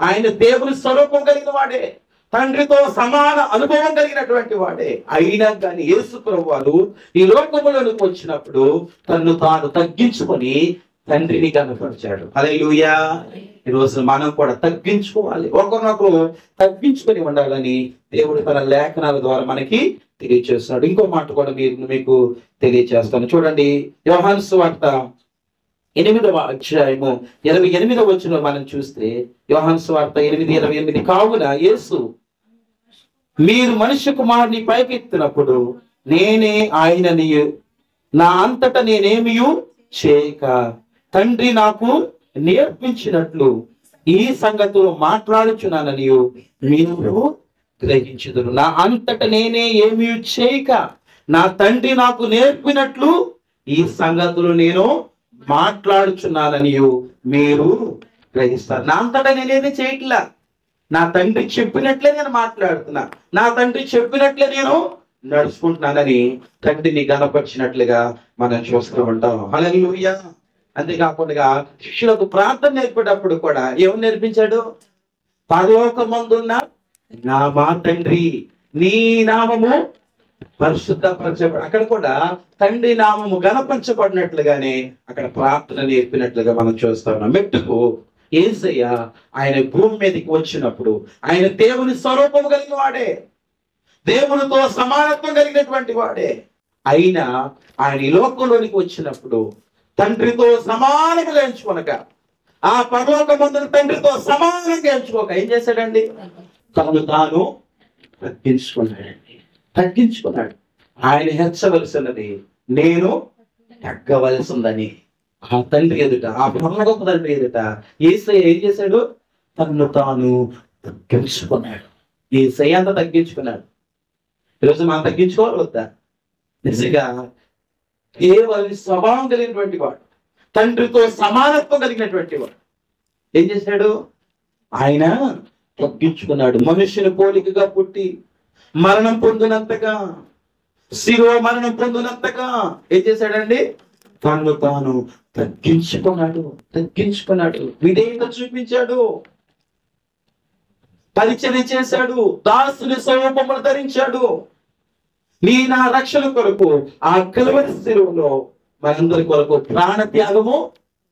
ఆయన దేవుని స్వరూపం కలిగిన వాడే, తండ్రితో సమాన అనుభవం కలిగినటువంటి వాడే. అయినా కానీ యేసు ప్రభువారు ఈ లోకములోకి వచ్చినప్పుడు తను తాను తగ్గించుకొని తండ్రిని కనపరిచాడు. హల్లెలూయా. ఈ రోజు మనం కూడా తగ్గించుకోవాలి, ఒకరినొకరు తగ్గించుకొని ఉండాలని దేవుడు తన లేఖనాల ద్వారా మనకి తెలియజేస్తున్నాడు. ఇంకో మాట కూడా మీకు తెలియజేస్తాను. చూడండి, యోహాను సువార్త 8వ అధ్యాయము 28వ వచనం మనం చూస్తే, యోహాను సువార్త 8:28, కావున యేసు మీరు మనుష్య కుమారుని పైకెత్తినప్పుడు నేనే ఆయనని నా అంతట నేనేమియు చేయక తండ్రి నాకు నేర్పించినట్లు ఈ సంగతులు మాట్లాడుచున్నానని మీరు గ్రహించుదురు. నా అంతట నేనే ఏమీ చేయక నా తండ్రి నాకు నేర్పినట్లు ఈ సంగతులు నేను మాట్లాడుచున్నానని మీరు గ్రహిస్తారు. నా అంతటా నేనేది చేయట్లా, నా తండ్రి చెప్పినట్లే నేను మాట్లాడుతున్నా, నా తండ్రి చెప్పినట్లే నేను నడుచుకుంటున్నానని తండ్రిని గణపరిచినట్లుగా మనం చూస్తూ ఉంటాం. హల్లెలూయా. అంతేకాకుండా శిష్యులకు ప్రార్థన నేర్పేటప్పుడు కూడా ఏమని నేర్పించాడు? పరలోకమందున్న నా మా తండ్రి నీ నామము పరిశుద్ధపరచబడి, అక్కడ కూడా తండ్రి నామము గణపరచబడినట్లుగానే అక్కడ ప్రార్థన నేర్పినట్లుగా మనం చూస్తా ఉన్నాం. మెట్టుకు యేసయ్య ఆయన భూమి మీదకి వచ్చినప్పుడు ఆయన దేవుని స్వరూపం కలిగిన వాడే, దేవునితో సమానత్వం కలిగినటువంటి వాడే. అయినా ఆయన ఈ లోకంలోనికి వచ్చినప్పుడు తండ్రితో సమానంగా ఎంచుకొనక, ఆ పరలోకమందున తండ్రితో సమానంగా ఎంచుకోక ఏం చేశాడండి? తను తాను తగ్గించుకున్నాడు. ఆయన హెచ్చవలసినది నేను తగ్గవలసిందని ఆ తండ్రి ఎదుట, ఆ పరలోక తండ్రి ఎదుట యేసయ్య ఏం చేశాడు? తను తాను తగ్గించుకున్నాడు. యేసయ్య అంతా తగ్గించుకున్నాడు. ఈరోజు మనం తగ్గించుకోవాలి వద్దా? నిజంగా కేవలం స్వభావం కలిగినటువంటి వాడు, తండ్రితో సమానత్వం కలిగినటువంటి వాడు ఏం చేశాడు? ఆయన తగ్గించుకున్నాడు. మనుష్యుని పోలికగా పుట్టి మరణం పొందినంతగా, శిలువ మరణం పొందినంతగా ఏం చేశాడండి? తను తాను తగ్గించుకున్నాడు. విధేయత చూపించాడు, పరిచర్య చేశాడు, దాసుని స్వరూపమును ధరించాడు. నీ నా రక్షణ కొరకు ఆ కలువరి శిలువలో మనందరి కొరకు ప్రాణ త్యాగము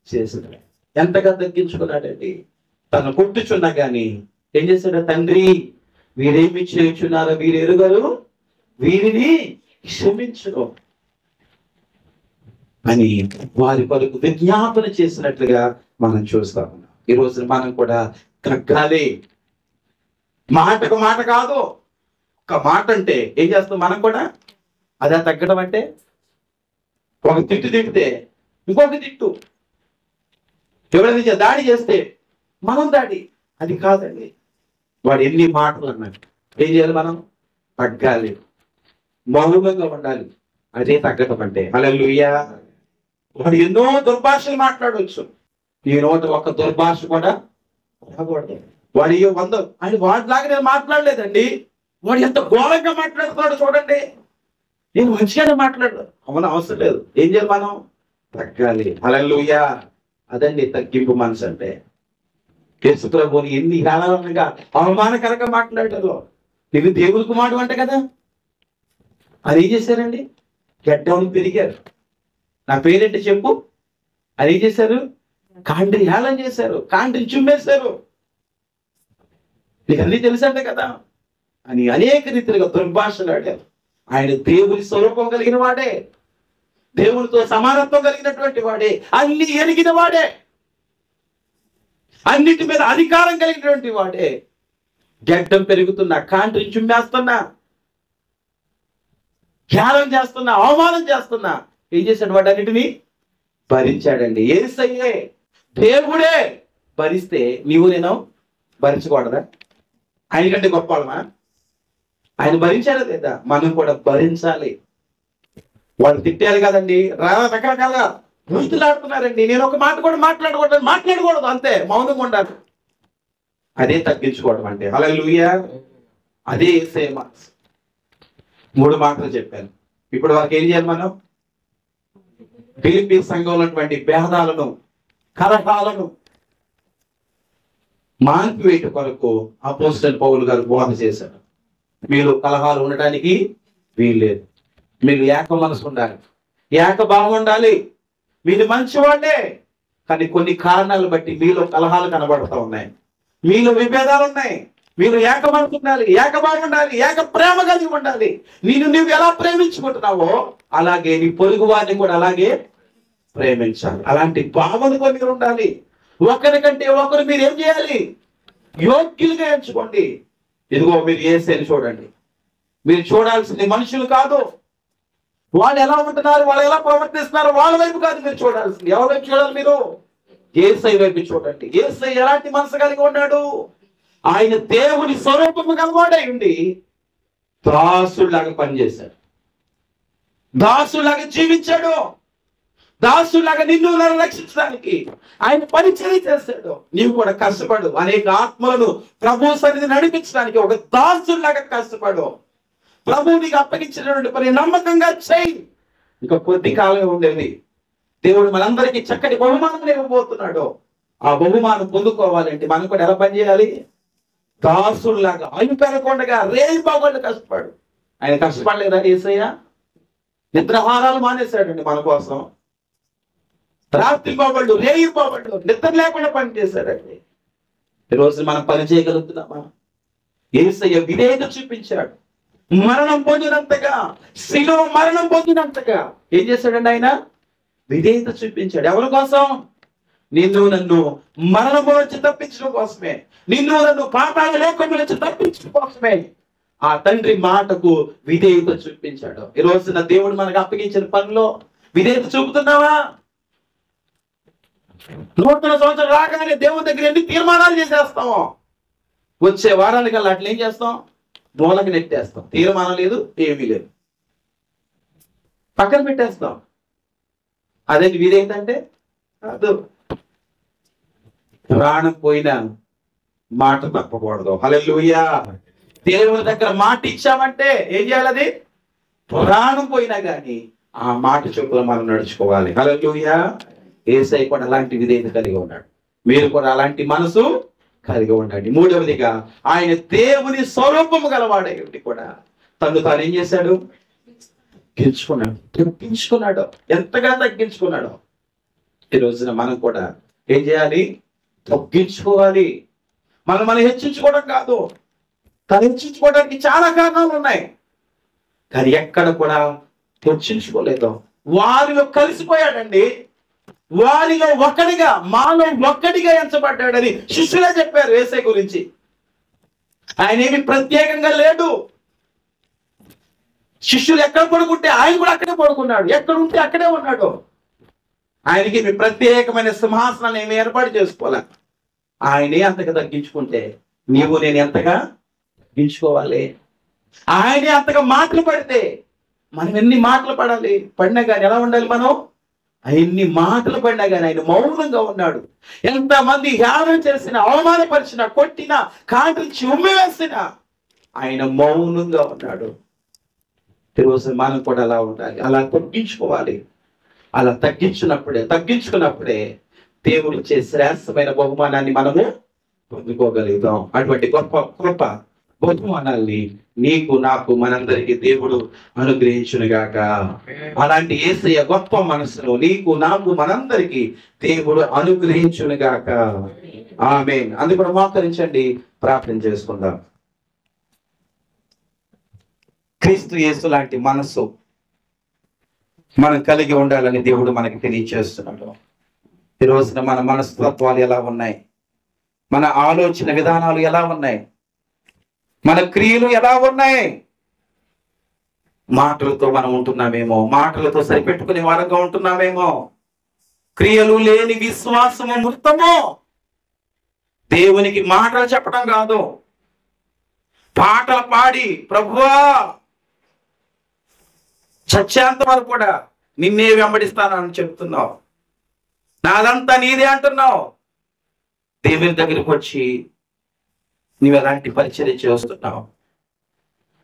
చేశాడు. ఎంతగా తగ్గించుకున్నాడండి? తను కొట్టుచున్నా గాని ఏం చేశాడు? తండ్రి వీరేమి చేయుచున్నారో వీరు ఎరుగరు, వీరిని క్షమించును అని వారి కొరకు విజ్ఞాపన చేసినట్లుగా మనం చూస్తా ఉన్నాం. ఈ రోజు మనం కూడా తగ్గాలి. మాటకు మాట కాదు, ఒక మాట అంటే ఏం చేస్తాం మనం కూడా? అదే తగ్గడం అంటే. ఒక తిట్టు తిడితే ఇంకొక తిట్టు, ఎవరైనా దాడి చేస్తే మనం దాడి, అది కాదండి. వాడు ఎన్ని మాటలు అన్నాడు, ఏం చేయాలి? మనం తగ్గాలి, మౌనంగా ఉండాలి. అదే తగ్గడం అంటే. హల్లెలూయా. వాడు ఎన్నో దుర్భాషలు మాట్లాడవచ్చు, ఈ నోట ఒక దుర్భాష కూడా రాకూడదు. వాడు 100 ఆయన వాడిలాగా నేను మాట్లాడలేదండి, వాడు ఎంత ఘోరంగా మాట్లాడుతున్నాడు చూడండి, నేను మంచిగానే మాట్లాడదు. అవును, అవసరం లేదు. ఏం చేయాలి? మనం తగ్గాలి. హల్లెలూయా. అదండి తగ్గింపు మనసు అంటే. యేసు ప్రభువుని ఎన్ని కాలంగా అవమానకరంగా మాట్లాడారు. ఇది దేవుని కుమారుడు అంట కదా, అది ఏం చేశారండి? గడ్డౌన్ పెరిగారు. నా పేరేంటి చెప్పు అది ఏం చేశారు? కాండ్రి హేళన చేశారు, కాండ్రి చుమ్మేశారు. నీకు అన్ని తెలుసంటే కదా అని అనేక రీతిలుగా దుర్భాషలు ఆడారు. ఆయన దేవుని స్వరూపం కలిగిన వాడే, దేవునితో సమానత్వం కలిగినటువంటి వాడే, అన్ని ఎరిగిన వాడే, అన్నిటి మీద అధికారం కలిగినటువంటి వాడే. గడ్డం పెరుగుతున్నా, కాండ్రి చుమ్మేస్తున్నా, ధ్యానం చేస్తున్నా, అవమానం చేస్తున్నా ఏం చేశాడు? వాటన్నిటిని భరించాడండి. యేసయ్యే దేవుడే భరిస్తే నీవు నేను భరించకూడదా? ఆయన కంటే గొప్ప వాళ్ళమా? ఆయన భరించాడు లేదా? మనం కూడా భరించాలి. వాళ్ళు తిట్టారు కదండి, రకరకాలుగా బూతులాడుతున్నారండి. నేను ఒక మాట కూడా మాట్లాడకూడదు అంతే, మౌనంగా ఉండాలి. అదే తగ్గించుకోవడం అంటే. హల్లెలూయా. అదే యేసయ్య మనసు. 3 మాటలు చెప్పాను. ఇప్పుడు వాళ్ళకి ఏం చేయాలి మనం? ఫిలిప్పీ సంఘంలో ఉన్నటువంటి భేదాలను, కలహాలను మాన్పివేట కొరకు అపోస్తలుడైన పౌలు గారు బోధన చేశారు. మీరు కలహాలు ఉండటానికి వీల్లేదు. మీరు ఏక మనసు ఉండాలి, ఏక భావం ఉండాలి. మీరు మంచివాడే, కానీ కొన్ని కారణాలు బట్టి మీలో కలహాలు కనబడుతూ ఉన్నాయి, మీలో విభేదాలు ఉన్నాయి. మీరు ఏక మనసు ఉండాలి, ఏక భావం ఉండాలి, ఏక ప్రేమ కలిగి ఉండాలి. నువ్వు ఎలా ప్రేమించుకుంటున్నావో అలాగే నీ పొరుగు వారిని కూడా అలాగే ప్రేమించాలి. అలాంటి భావనతో మీరు ఉండాలి. ఒకరికంటే ఒకరు మీరు ఏం చేయాలి? యోగ్యులుగా ఎంచుకోండి. ఇదిగో మీరు యేసయ్యని చూడండి. మీరు చూడాల్సింది మనుషులు కాదు, వాళ్ళు ఎలా ఉంటున్నారు, వాళ్ళు ఎలా ప్రవర్తిస్తున్నారు వాళ్ళ వైపు కాదు మీరు చూడాల్సింది. ఎవరి వైపు చూడాలి? మీరు యేసయ్య వైపు చూడండి. యేసయ్య ఎలాంటి మనసు కలిగి ఉన్నాడు? ఆయన దేవుని స్వరూపము కలవాడై ఉండి దాసుడిలాగా పనిచేశాడు, దాసుడిలాగా జీవించాడు, దాసులాగా నిన్ను రక్షించడానికి ఆయన పరిచయం చేశాడు. నీవు కూడా కష్టపడు. అనేక ఆత్మలను ప్రభు సన్నిధిని నడిపించడానికి ఒక దాసులాగా కష్టపడు. ప్రభు నీకు అప్పగించినటువంటి పని నమ్మకంగా చేయి. ఇంకా కొద్ది కాలమే ఉండేది. దేవుడు మనందరికీ చక్కటి బహుమానం ఇవ్వబోతున్నాడు. ఆ బహుమానం పొందుకోవాలంటే మనం కూడా ఎలా పనిచేయాలి? దాసుల్లాగా ఆయన పెరగకుండా రేయి బాగోళ్ళు కష్టపడు. ఆయన కష్టపడలేదా యేసయ్య? నిద్రాహారాలు మానేశాడండి మన కోసం. రాత్రి బాబళ్ళు, రేయి బాబళ్ళు నిద్ర లేకుండా పని చేశాడండి. ఈరోజు మనం పని చేయగలుగుతున్నామా? యేసయ్య విధేయత చూపించాడు. మరణం పొందినంతగా, శిలువ మరణం పొందినంతగా ఏం చేశాడండి? ఆయన విధేయత చూపించాడు. ఎవరి కోసం? నిన్ను నన్ను మరణము నుంచి తప్పించడం కోసమే, నిన్ను నన్ను పాతాళ లోకము నుంచి తప్పించడం కోసమే ఆ తండ్రి మాటకు విధేయత చూపించాడు. ఈ రోజున దేవుడు మనకు అప్పగించిన పనిలో విధేయత చూపుతున్నావా? నూతన సంవత్సరం రాగానే దేవుని దగ్గర ఎన్ని తీర్మానాలు చేసేస్తాము. వచ్చే వారానికి అలా అట్లా ఏం చేస్తాం? మూలకి నెట్టేస్తాం. తీర్మానం లేదు, ఏమీ లేదు, పక్కన పెట్టేస్తాం. అదే విధేయత అంటే కాదు. ప్రాణం పోయినా మాట తప్పకూడదు. హల్లెలూయా. దేవుని దగ్గర మాట ఇచ్చామంటే ఏం చేయాలి? అది ప్రాణం పోయినా కానీ ఆ మాట చొప్పున మనం నడుచుకోవాలి. హల్లెలూయా. యేసయ్య కూడా అలాంటి విధేయత కలిగి ఉన్నాడు. మీరు కూడా అలాంటి మనసు కలిగి ఉండండి. మూడవదిగా ఆయన దేవుని స్వరూపము గలవాడై ఉండి కూడా తను తాను ఏం చేశాడు? తగ్గించుకున్నాడు. ఎంతగా తగ్గించుకున్నాడు. ఈ రోజున మనం కూడా ఏం చేయాలి? తగ్గించుకోవాలి. మనం హెచ్చించుకోవడం కాదు. తను హెచ్చించుకోవడానికి చాలా కారణాలు ఉన్నాయి, కానీ ఎక్కడ కూడా హెచ్చించుకోలేదు. వారిలో కలిసిపోయాడండి. వారిలో ఒక్కడిగా, మాలో ఒక్కడిగా ఎంచబడ్డాడని శిష్యులే చెప్పారు యేసయ్య గురించి. ఆయన ఏమి ప్రత్యేకంగా లేడు. శిష్యులు ఎక్కడ పడుకుంటే ఆయన కూడా అక్కడే పడుకున్నాడు, ఎక్కడ ఉంటే అక్కడే ఉన్నాడు. ఆయనకి మీ ప్రత్యేకమైన సింహాసనాన్ని ఏమి ఏర్పాటు చేసుకోవాలి. ఆయనే అంతగా తగ్గించుకుంటే నీవు నేను ఎంతగా తగ్గించుకోవాలి. ఆయనే అంతగా మాటలు పడితే మనం ఎన్ని మాటలు పడాలి? పడినా కానీ ఎలా ఉండాలి? మనం ఎన్ని మాటలు పడినా కానీ ఆయన మౌనంగా ఉన్నాడు. ఎంతమంది హేళన చేసినా, అవమానపరిచినా, కొట్టినా, కాండ్రించి ఉమ్మివేసినా ఆయన మౌనంగా ఉన్నాడు. ఈరోజు మనం కూడా అలా ఉండాలి, అలా తగ్గించుకోవాలి. అలా తగ్గించుకున్నప్పుడే దేవుడు ఇచ్చే శ్రేష్టమైన బహుమానాన్ని మనము పొందుకోగలుగుతాం. అటువంటి గొప్ప కృప బహుమానాల్ని నీకు, నాకు, మనందరికీ దేవుడు అనుగ్రహించునుగాక. అలాంటి యేసయ్య గొప్ప మనసును నీకు, నాకు, మనందరికీ దేవుడు అనుగ్రహించునుగాక. ఆమేన్. అందుకు మోకరించండి, ప్రార్థన చేసుకుందాం. క్రీస్తు యేసు లాంటి మనసు మనం కలిగి ఉండాలని దేవుడు మనకి తెలియచేస్తున్నాడు. ఈ రోజున మన మనస్తత్వాలు ఎలా ఉన్నాయి? మన ఆలోచన విధానాలు ఎలా ఉన్నాయి? మన క్రియలు ఎలా ఉన్నాయి? మాటలతో మనం ఉంటున్నామేమో, మాటలతో సరిపెట్టుకునే వారంగా ఉంటున్నామేమో. క్రియలు లేని విశ్వాసము మృతము. దేవునికి మాటలు చెప్పడం కాదు, పాటలు పాడి ప్రభువా చచ్చేంత వరకు కూడా నిన్నే వెంబడిస్తానని చెప్తున్నావు. నాదంతా నీదే అంటున్నావు. దేవుని దగ్గరికి వచ్చి నువ్వు ఎలాంటి పరిచర్య చేస్తున్నావు?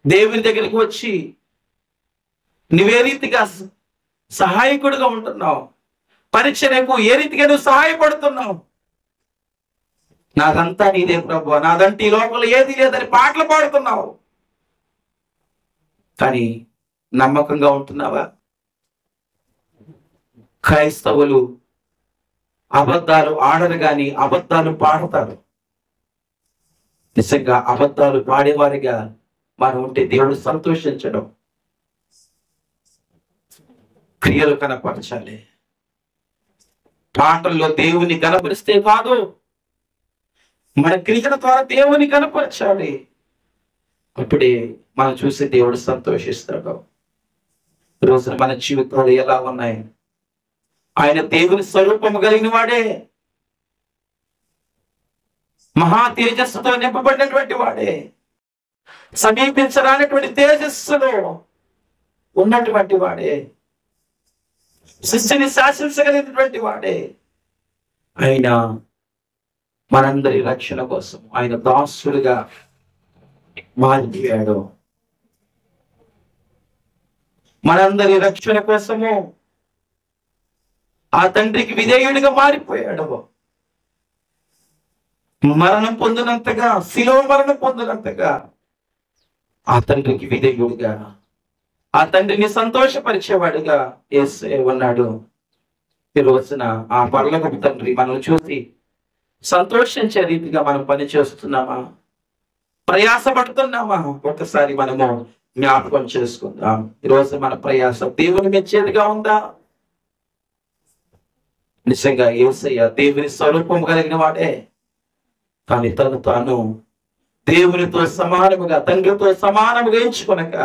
దేవుని దగ్గరికి వచ్చి నువ్వే రీతిగా సహాయకుడిగా ఉంటున్నావు? పరిచర్యకు ఏ రీతిగా నువ్వు సహాయపడుతున్నావు? నాదంతా నీదే ప్రభువా, నాదంటే ఈ లోపల ఏది లేదని పాటలు పాడుతున్నావు, కానీ నమ్మకంగా ఉంటున్నావా? క్రైస్తవులు అబద్ధాలు ఆడరు కానీ అబద్ధాలు పాడతారు. నిజంగా అబద్ధాలు పాడేవారిగా మనం ఉంటే దేవుడు సంతోషించడం. క్రియలు కనపరచాలి. పాటల్లో దేవుని కనపరిస్తే కాదు, మన క్రియల ద్వారా దేవుని కనపరచాలి. అప్పుడే మనం చూసి దేవుడు సంతోషిస్తాడు. రోజున మన జీవితాలు ఎలా ఉన్నాయి? ఆయన దేవుని స్వరూపము కలిగిన వాడే, మహా తేజస్సుతో నింపబడినటువంటి వాడే, సమీపించరానటువంటి తేజస్సులో ఉన్నటువంటి వాడే, సృష్టిని శాసించగలిగినటువంటి వాడే. ఆయన మనందరి రక్షణ కోసం ఆయన దాసులుగా మారిపోయాడు. మనందరి రక్షణ కోసము ఆ తండ్రికి విధేయుడిగా మారిపోయాడు. మరణం పొందినంతగా, శిలువ మరణం పొందినంతగా ఆ తండ్రికి విధేయుడిగా, ఆ తండ్రిని సంతోషపరిచేవాడుగా యేసే ఉన్నాడు. ఈ రోజున ఆ పరలోకపు తండ్రి మనం చూసి సంతోషించే రీతిగా మనం పని చేస్తున్నామా? ప్రయాసపడుతున్నామా? ఒకసారి మనము జ్ఞాపకం చేసుకుందాం. ఈరోజు మన ప్రయాస దేవుని మెచ్చేదిగా ఉందా? నిజంగా యేసయ్య దేవుని స్వరూపం కలిగిన వాడే, కానీ తను తాను దేవునితో సమానముగా, తండ్రితో సమానముగా ఎంచుకొనక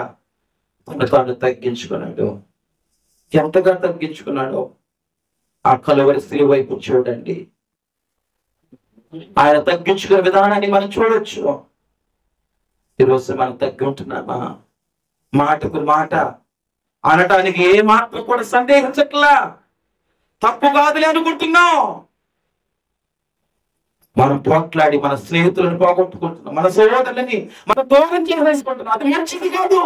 తను తాను తగ్గించుకున్నాడు. ఎంతగా తగ్గించుకున్నాడో ఆ కలువరి శిలువ వైపు చూడండి. ఆయన తగ్గించుకునే విధానాన్ని మనం చూడొచ్చు. ఈరోజు మనం తగ్గుంటున్నామా? మాటకు మాట అనటానికి ఏ మాటలు కూడా సందేహించట్లా, తప్పు కాదులే అనుకుంటున్నాం. మనం పోట్లాడి మన స్నేహితులను పోగొట్టుకుంటున్నాం, మన సహోదరులని మనం దూరం చేసేసుకుంటున్నాం. అది మంచిది కాదు.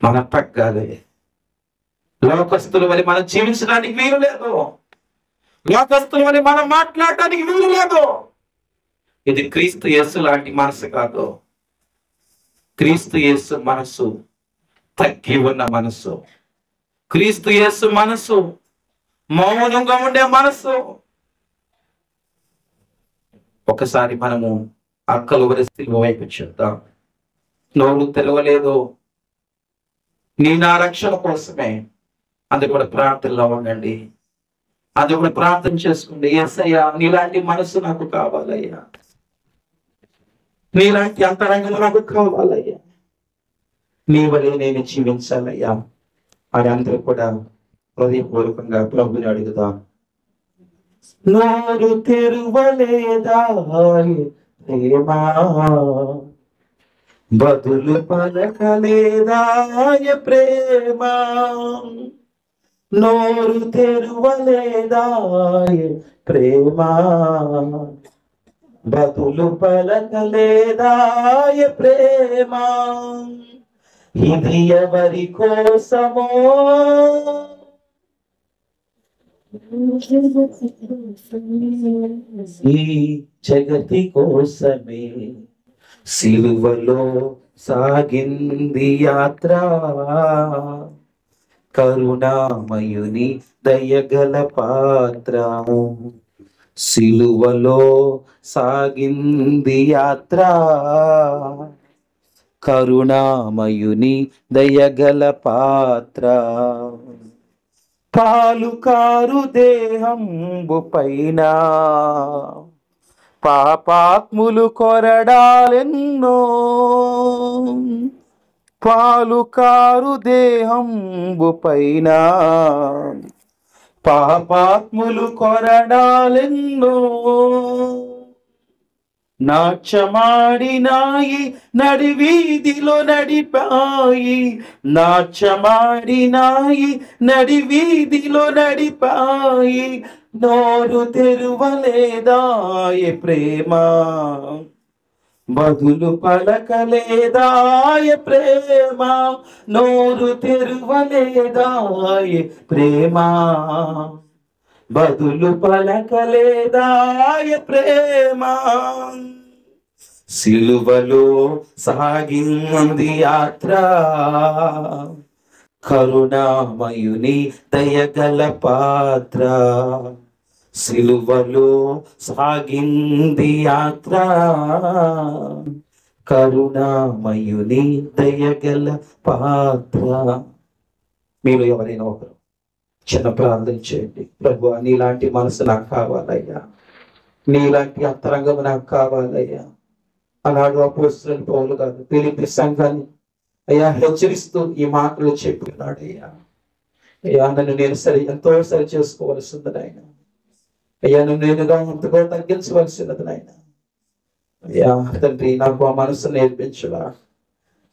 మనం తగ్గాలి. లోకస్తుల వల్ల మనం జీవించడానికి వీలు లేదు. లోకస్తుల వల్ల మనం మాట్లాడటానికి వీలు లేదు. ఇది క్రీస్తు యేసు లాంటి మనసు కాదు. క్రీస్తు యేసు మనసు తగ్గి ఉన్న మనసు, క్రీస్తు యేసు మనసు మౌనంగా ఉండే మనసు. ఒకసారి మనము ఆ కలువరి శిలువ వైపు చూద్దాం. నోరు తెరవలేదు, నీ నా రక్షణ కోసమే. అది కూడా ప్రార్థనలో ఉండండి. అది కూడా ప్రార్థన చేసుకోండి. యేసయ్యా, నీలాంటి మనసు నాకు కావాలయ్యా, నీలాంటి అంతరంగం నాకు కావాలయ్యా, నీ వలే నేను జీవించాలయ్యా అని అందరూ కూడా హృదయపూర్వకంగా ప్రభుని అడుగుదాం. నోరు తెరువలేదా ప్రేమా, బదులు పలకలేదా ప్రేమ, నోరు తెరువలేదా ప్రేమ, బదులు పలకలేదా ప్రేమ, ఇది ఎవరి కోసమో ఈ జగతి కోసమే సిలువలో సాగింది యాత్ర, కరుణామయుని దయగల పాత్ర, సిలువలో సాగింది యాత్ర, కరుణామయుని దయగల పాత్ర, పాలుకారు దేహంబు పైన పాపాత్ములు కొరడాలెన్నో, పాలుకారు దేహంబు పైన పాపాత్ములు కొరడాలెన్నో, నాట్యమాడినాయి నడి వీధిలో నడిపాయి, నాట్యమాడినాయి నడి వీధిలో నడిపాయి, నోరు తెరువలేదాయ ప్రేమ, బదులు పలకలేదాయ ప్రేమ, నోరు తెరువలేదాయ ప్రేమ, బదులు పలకలేదాయ ప్రేమ. సిలువలో సాగింది యాత్ర, కరుణామయుని దయగల పాత్ర. సిలువలో సాగింది యాత్ర, కరుణామయుని దయగల పాత్ర. మీరు ఎవరైనా ఒకరు చిన్న ప్రార్థన చేయండి. ప్రభు, నీలాంటి మనసు నాకు కావాలయ్యా, నీలాంటి అంతరంగం నాకు కావాలయ్యా. అలాడు అపోస్తలుడైన పౌలు గారు ఫిలిప్పీ సంఘాన్ని అయ్యా హెచ్చరిస్తూ ఈ మాటలు చెప్పినాడు. అయ్యా నన్ను నేను ఎంతో సరి చేసుకోవలసింది నాయన. అయ్యా నన్ను నేనుగా ఎంతగా తగ్గించవలసినది నాయన. అయ్యా తండ్రి, నాకు ఆ మనసు నేర్పించులా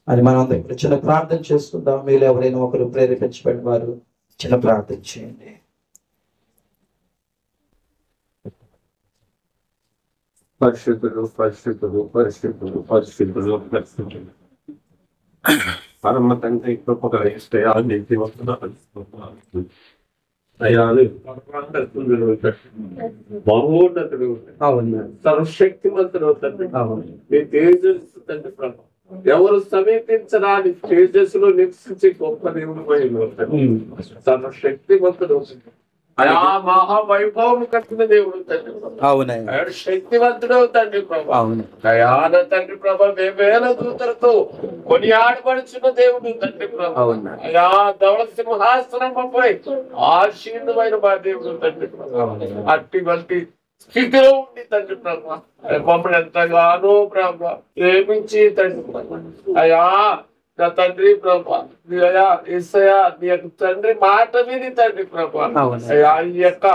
అని మనం అందరం చిన్న ప్రార్థన చేసుకుందాం. మీరు ఎవరైనా ఒకరు ప్రేరేపించబడిన వారు చిన్న ప్రార్థన చేయండి. పరిశుద్ధుడు పరిశుద్ధుడు పరిశుద్ధుడు పరిశుద్ధుడు పరిశుద్ధుడు పరమ తండ్రి కృపగా నీతి అయాలు మహోన్నతుడు, సర్వశక్తిమంతుడు తండ్రి. మీ తేజస్సు తండ్రి ప్రభు ఎవరు సమీపించడానికి తేజస్సులో నివసించి గొప్ప దేవుడు సర్వశక్తిమంతుడు, అయా మహావైభవం కట్టిన దేవుడు తండ్రి. అవును, శక్తివంతుడు తండ్రి ప్రభు. అవును అయాన తండ్రి ప్రభు వేల దూతలతో కొనియాడబడుచున్న దేవుడు తండ్రి ప్రభు. అవును అయా ధవళ సింహాసనంపై ఆశీర్వమైన మా దేవుడు తండ్రి ప్రభు. అట్టి స్థితిలో ఉండి తండ్రి ప్రభు మమ్మల్ని ఎంతగానో ప్రభు ప్రేమించి తండ్రి ప్రభు. అయా నా తండ్రి ప్రభా, అయా యేసయ్యా నీ యొక్క తండ్రి మాట విని తండ్రి ప్రభా, అయా ఈ యొక్క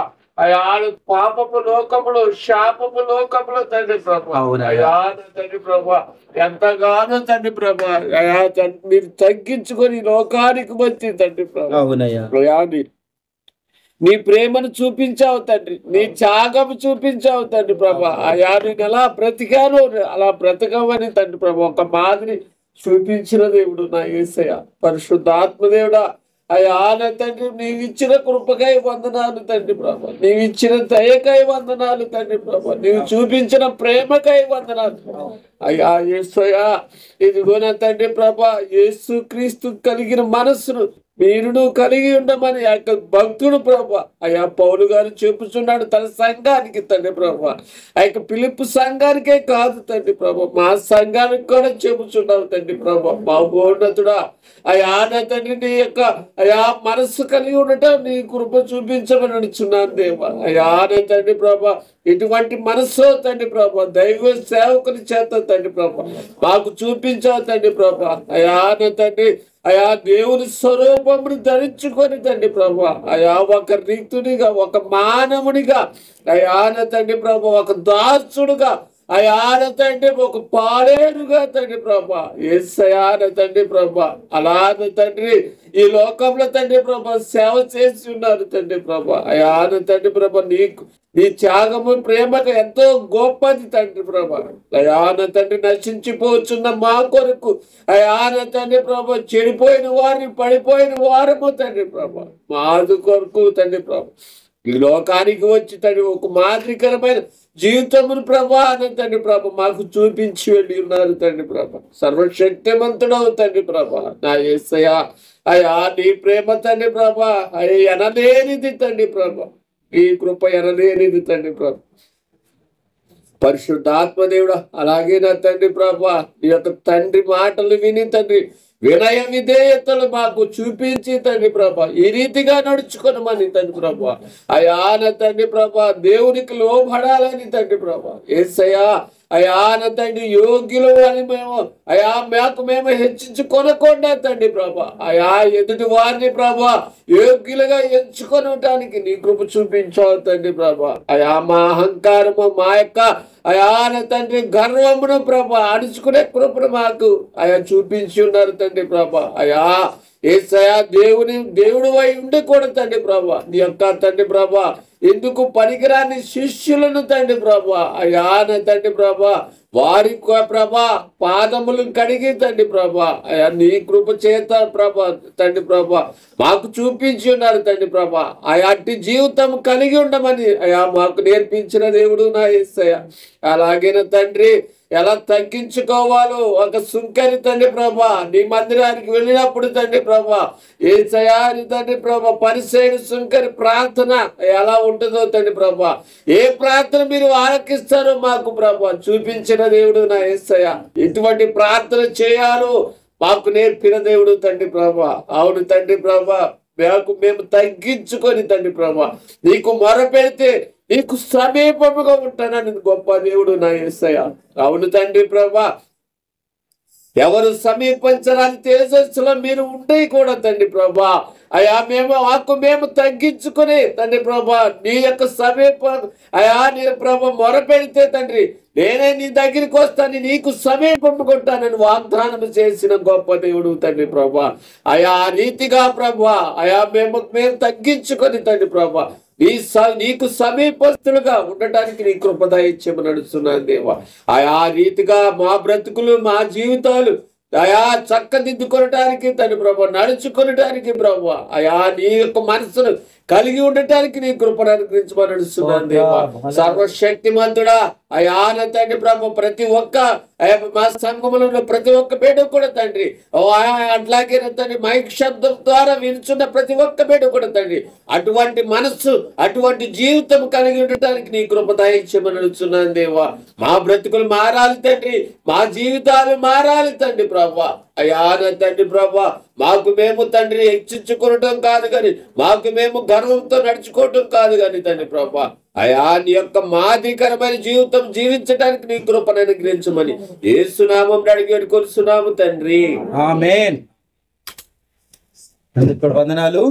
అయా పాపపు లోకములు శాపపు లోకములు తండ్రి ప్రభా, అయా తండ్రి ప్రభా ఎంతగానో తండ్రి ప్రభా అయా మీరు తగ్గించుకొని లోకానికి వచ్చి తండ్రి ప్రభా అయా నీ ప్రేమను చూపించావు తండ్రి, నీ త్యాగము చూపించావు తండ్రి ప్రభా. అయా నేను ఎలా బ్రతికాను అలా బ్రతకమని తండ్రి ప్రభా ఒక మాదిరి చూపించిన దేవుడు నా యేసయ్య. పరిశుద్ధాత్మదేవుడా అయా నా తండ్రి, నీవు ఇచ్చిన కృపకై వందనాలు తండ్రి ప్రభా, నీవు ఇచ్చిన దయకై వందనాలు తండ్రి ప్రభా, నీవు చూపించిన ప్రేమకై వందనాలు అయ్యా యేసయ్య. ఇదిగో నా తండ్రి ప్రభా, యేసు క్రీస్తు కలిగిన మనస్సును మీరును కలిగి ఉండమని ఆ యొక్క భక్తుడు ప్రభా అయ్యా పౌలు గారు చెప్పుచున్నాడు తన సంఘానికి తండ్రి ప్రభా. ఆ యొక్క పిలుపు సంఘానికే కాదు తండ్రి ప్రభా, మా సంఘానికి కూడా చెప్పుచున్నావు తండ్రి ప్రభా. మా ఉన్నతుడా అయా నా తండ్రి, నీ యొక్క అయా మనస్సు కలిగి ఉండటం నీ కృప చూపించమని అడుచున్నాను దేవా. అయా నా తండ్రి ప్రభా, ఎటువంటి మనస్సు తండ్రి ప్రభా దైవ సేవకుని చేత తండ్రి ప్రభా మాకు చూపించావు తండ్రి ప్రభా. అయా నా తండ్రి అయా దేవుని స్వరూపమును ధరించుకొని తండ్రి ప్రభా అయా ఒక రీతునిగా ఒక మానవునిగా అయాన తండ్రి ప్రభా ఒక దాసుడుగా అయాన తండ్రి ఒక పాలేరుగా తండ్రి ప్రభా యేసయ్యాన తండ్రి ప్రభా అలాన తండ్రి ఈ లోకంలో తండ్రి ప్రభా సేవ చేసి ఉన్నారు తండ్రి ప్రభా. అయాన తండ్రి ప్రభా నీ త్యాగము ప్రేమకు ఎంతో గొప్పది తండ్రి ప్రభా. అయాన తండ్రి నశించిపోతున్న మా కొరకు అయాన తండ్రి ప్రభా చెడిపోయిన వారిని పడిపోయిన వారము తండ్రి ప్రభా మాది కొరకు తండ్రి ప్రభా ఈ లోకానికి వచ్చి తండ్రి ఒక మాదిరికరమైన జీవితమును ప్రభా అని తండ్రి ప్రభా మాకు చూపించి వెళ్ళి ఉన్నారు తండ్రి ప్రభా. సర్వశక్తిమంతుడవు తండ్రి ప్రభా నా యేసయ్య. అయా నీ ప్రేమ తండ్రి ప్రభా అయ్యా ఎనలేనిది తండ్రి ప్రభా, ఈ కృప ఎనలేనిది తండ్రి ప్రభా. పరిశుద్ధాత్మదేవుడా అలాగే నా తండ్రి ప్రభా నీ యొక్క తండ్రి మాటలు విని తండ్రి వినయ విధేయతలు మాకు చూపించి తండ్రి ప్రభా ఈ రీతిగా నడుచుకోనమని తండ్రి ప్రభా. అయా నా తండ్రి ప్రభా దేవునికి లోబడాలని తండ్రి ప్రభా యేసయ్యా అయా నా తండ్రి యోగ్యులు అని మేము హెచ్చించుకొనకుండా తండ్రి ప్రభా, అయా ఎదుటి వారిని ప్రభా యోగ్యులుగా ఎంచుకొనటానికి నీ కృప చూపించావు తండ్రి ప్రభా. అయా మా అహంకారము, మా యొక్క అయా నా తండ్రి గర్వమును ప్రభా అణుచుకునే కృపను మాకు అయా చూపించి ఉన్నారు తండ్రి ప్రభా. అయా యేసయ్యా దేవుడు అయి ఉండి కూడా తండ్రి ప్రభా నీ యొక్క తండ్రి ప్రభా ఎందుకు పనికిరాని శిష్యులను తండ్రి ప్రభా అయా నా తండ్రి ప్రభా వారి ప్రభా పాదములు కడిగి తండ్రి ప్రభా అయా నీ కృప చేత ప్రభా తండ్రి ప్రభా మాకు చూపించి ఉన్నారు తండ్రి ప్రభా. అయా అట్టి జీవితం కలిగి ఉండమని అయా మాకు నేర్పించిన దేవుడు నా యేసయ్యా. అలాగే తండ్రి ఎలా తగ్గించుకోవాలో ఒక సుంకరి తండ్రి ప్రభా నీ మందిరానికి వెళ్ళినప్పుడు తండ్రి ప్రభా యేసయ్యా తండ్రి ప్రభా పరిసయ్యుని సుంకరి ప్రార్థన ఎలా ఉంటుందో తండ్రి ప్రభా, ఏ ప్రార్థన మీరు ఆలకిస్తారో మాకు ప్రభా చూపించిన దేవుడు నా యేసయ్యా. ఎటువంటి ప్రార్థన చేయాలో మాకు నేర్పిన దేవుడు తండ్రి ప్రభా. అవును తండ్రి ప్రభా, మేము తగ్గించుకొని తండ్రి ప్రభా నీకు మొరపెడితే నీకు సమీపముగా ఉంటానని గొప్ప దేవుడు నా యేసయ్యా. అవును తండ్రి ప్రభా, ఎవరు సమీపించడానికి తేజస్సులో మీరు ఉండే కూడా తండ్రి ప్రభా అయా మేము తగ్గించుకుని తండ్రి ప్రభా నీ యొక్క సమీపం అయా నీ ప్రభా మొరపెడితే తండ్రి నేనే నీ దగ్గరికి వస్తాను, నీకు సమీపముకుంటానని వాగ్దానం చేసిన గొప్ప దేవుడు తండ్రి ప్రభా. అయా రీతిగా ప్రభా అయా మేము తగ్గించుకొని తండ్రి ప్రభా నీకు సమీపస్తులుగా ఉండటానికి నీ కృప దయచేయమని నడుస్తున్నాను దేవా. ఆయా రీతిగా మా బ్రతుకులు మా జీవితాలు అయా చక్కదిద్దుకొనటానికి తండ్రి ప్రభా నడుచుకొనటానికి ప్రభా అయా నీ యొక్క మనసును కలిగి ఉండటానికి నీ కృపను అనుగ్రహించమని నడుస్తున్నాను దేవా. సర్వశక్తిమంతుడా అయా నా తండ్రి ప్రభా ప్రతి ఒక్క మా సంఘములో ప్రతి ఒక్క బిడ్డ కూడా తండ్రి అట్లాగే తండ్రి మైక్ శబ్దం ద్వారా వినుచున్న ప్రతి ఒక్క బిడ్డ కూడా తండ్రి అటువంటి మనస్సు అటువంటి జీవితం కలిగి ఉండటానికి నీ కృప దయచేయమని నడుస్తున్నాను దేవా. మా బ్రతుకులు మారాలి తండ్రి, మా జీవితాలు మారాలి తండ్రి ప్రభా. అయా నా తండ్రి ప్రభా మాకు మేము తండ్రి హెచ్చించుకోవటం కాదు కానీ మాకు మేము గర్వంతో నడుచుకోవటం కాదు కానీ తండ్రి ప్రభా అయా నీ యొక్క మాదికరమైన జీవితం జీవించడానికి నీ కృపను అనుగ్రహించమని యేసు నామమున అడిగి వేడుకొనుచున్నాము తండ్రి. ఆమేన్. వందనాలు.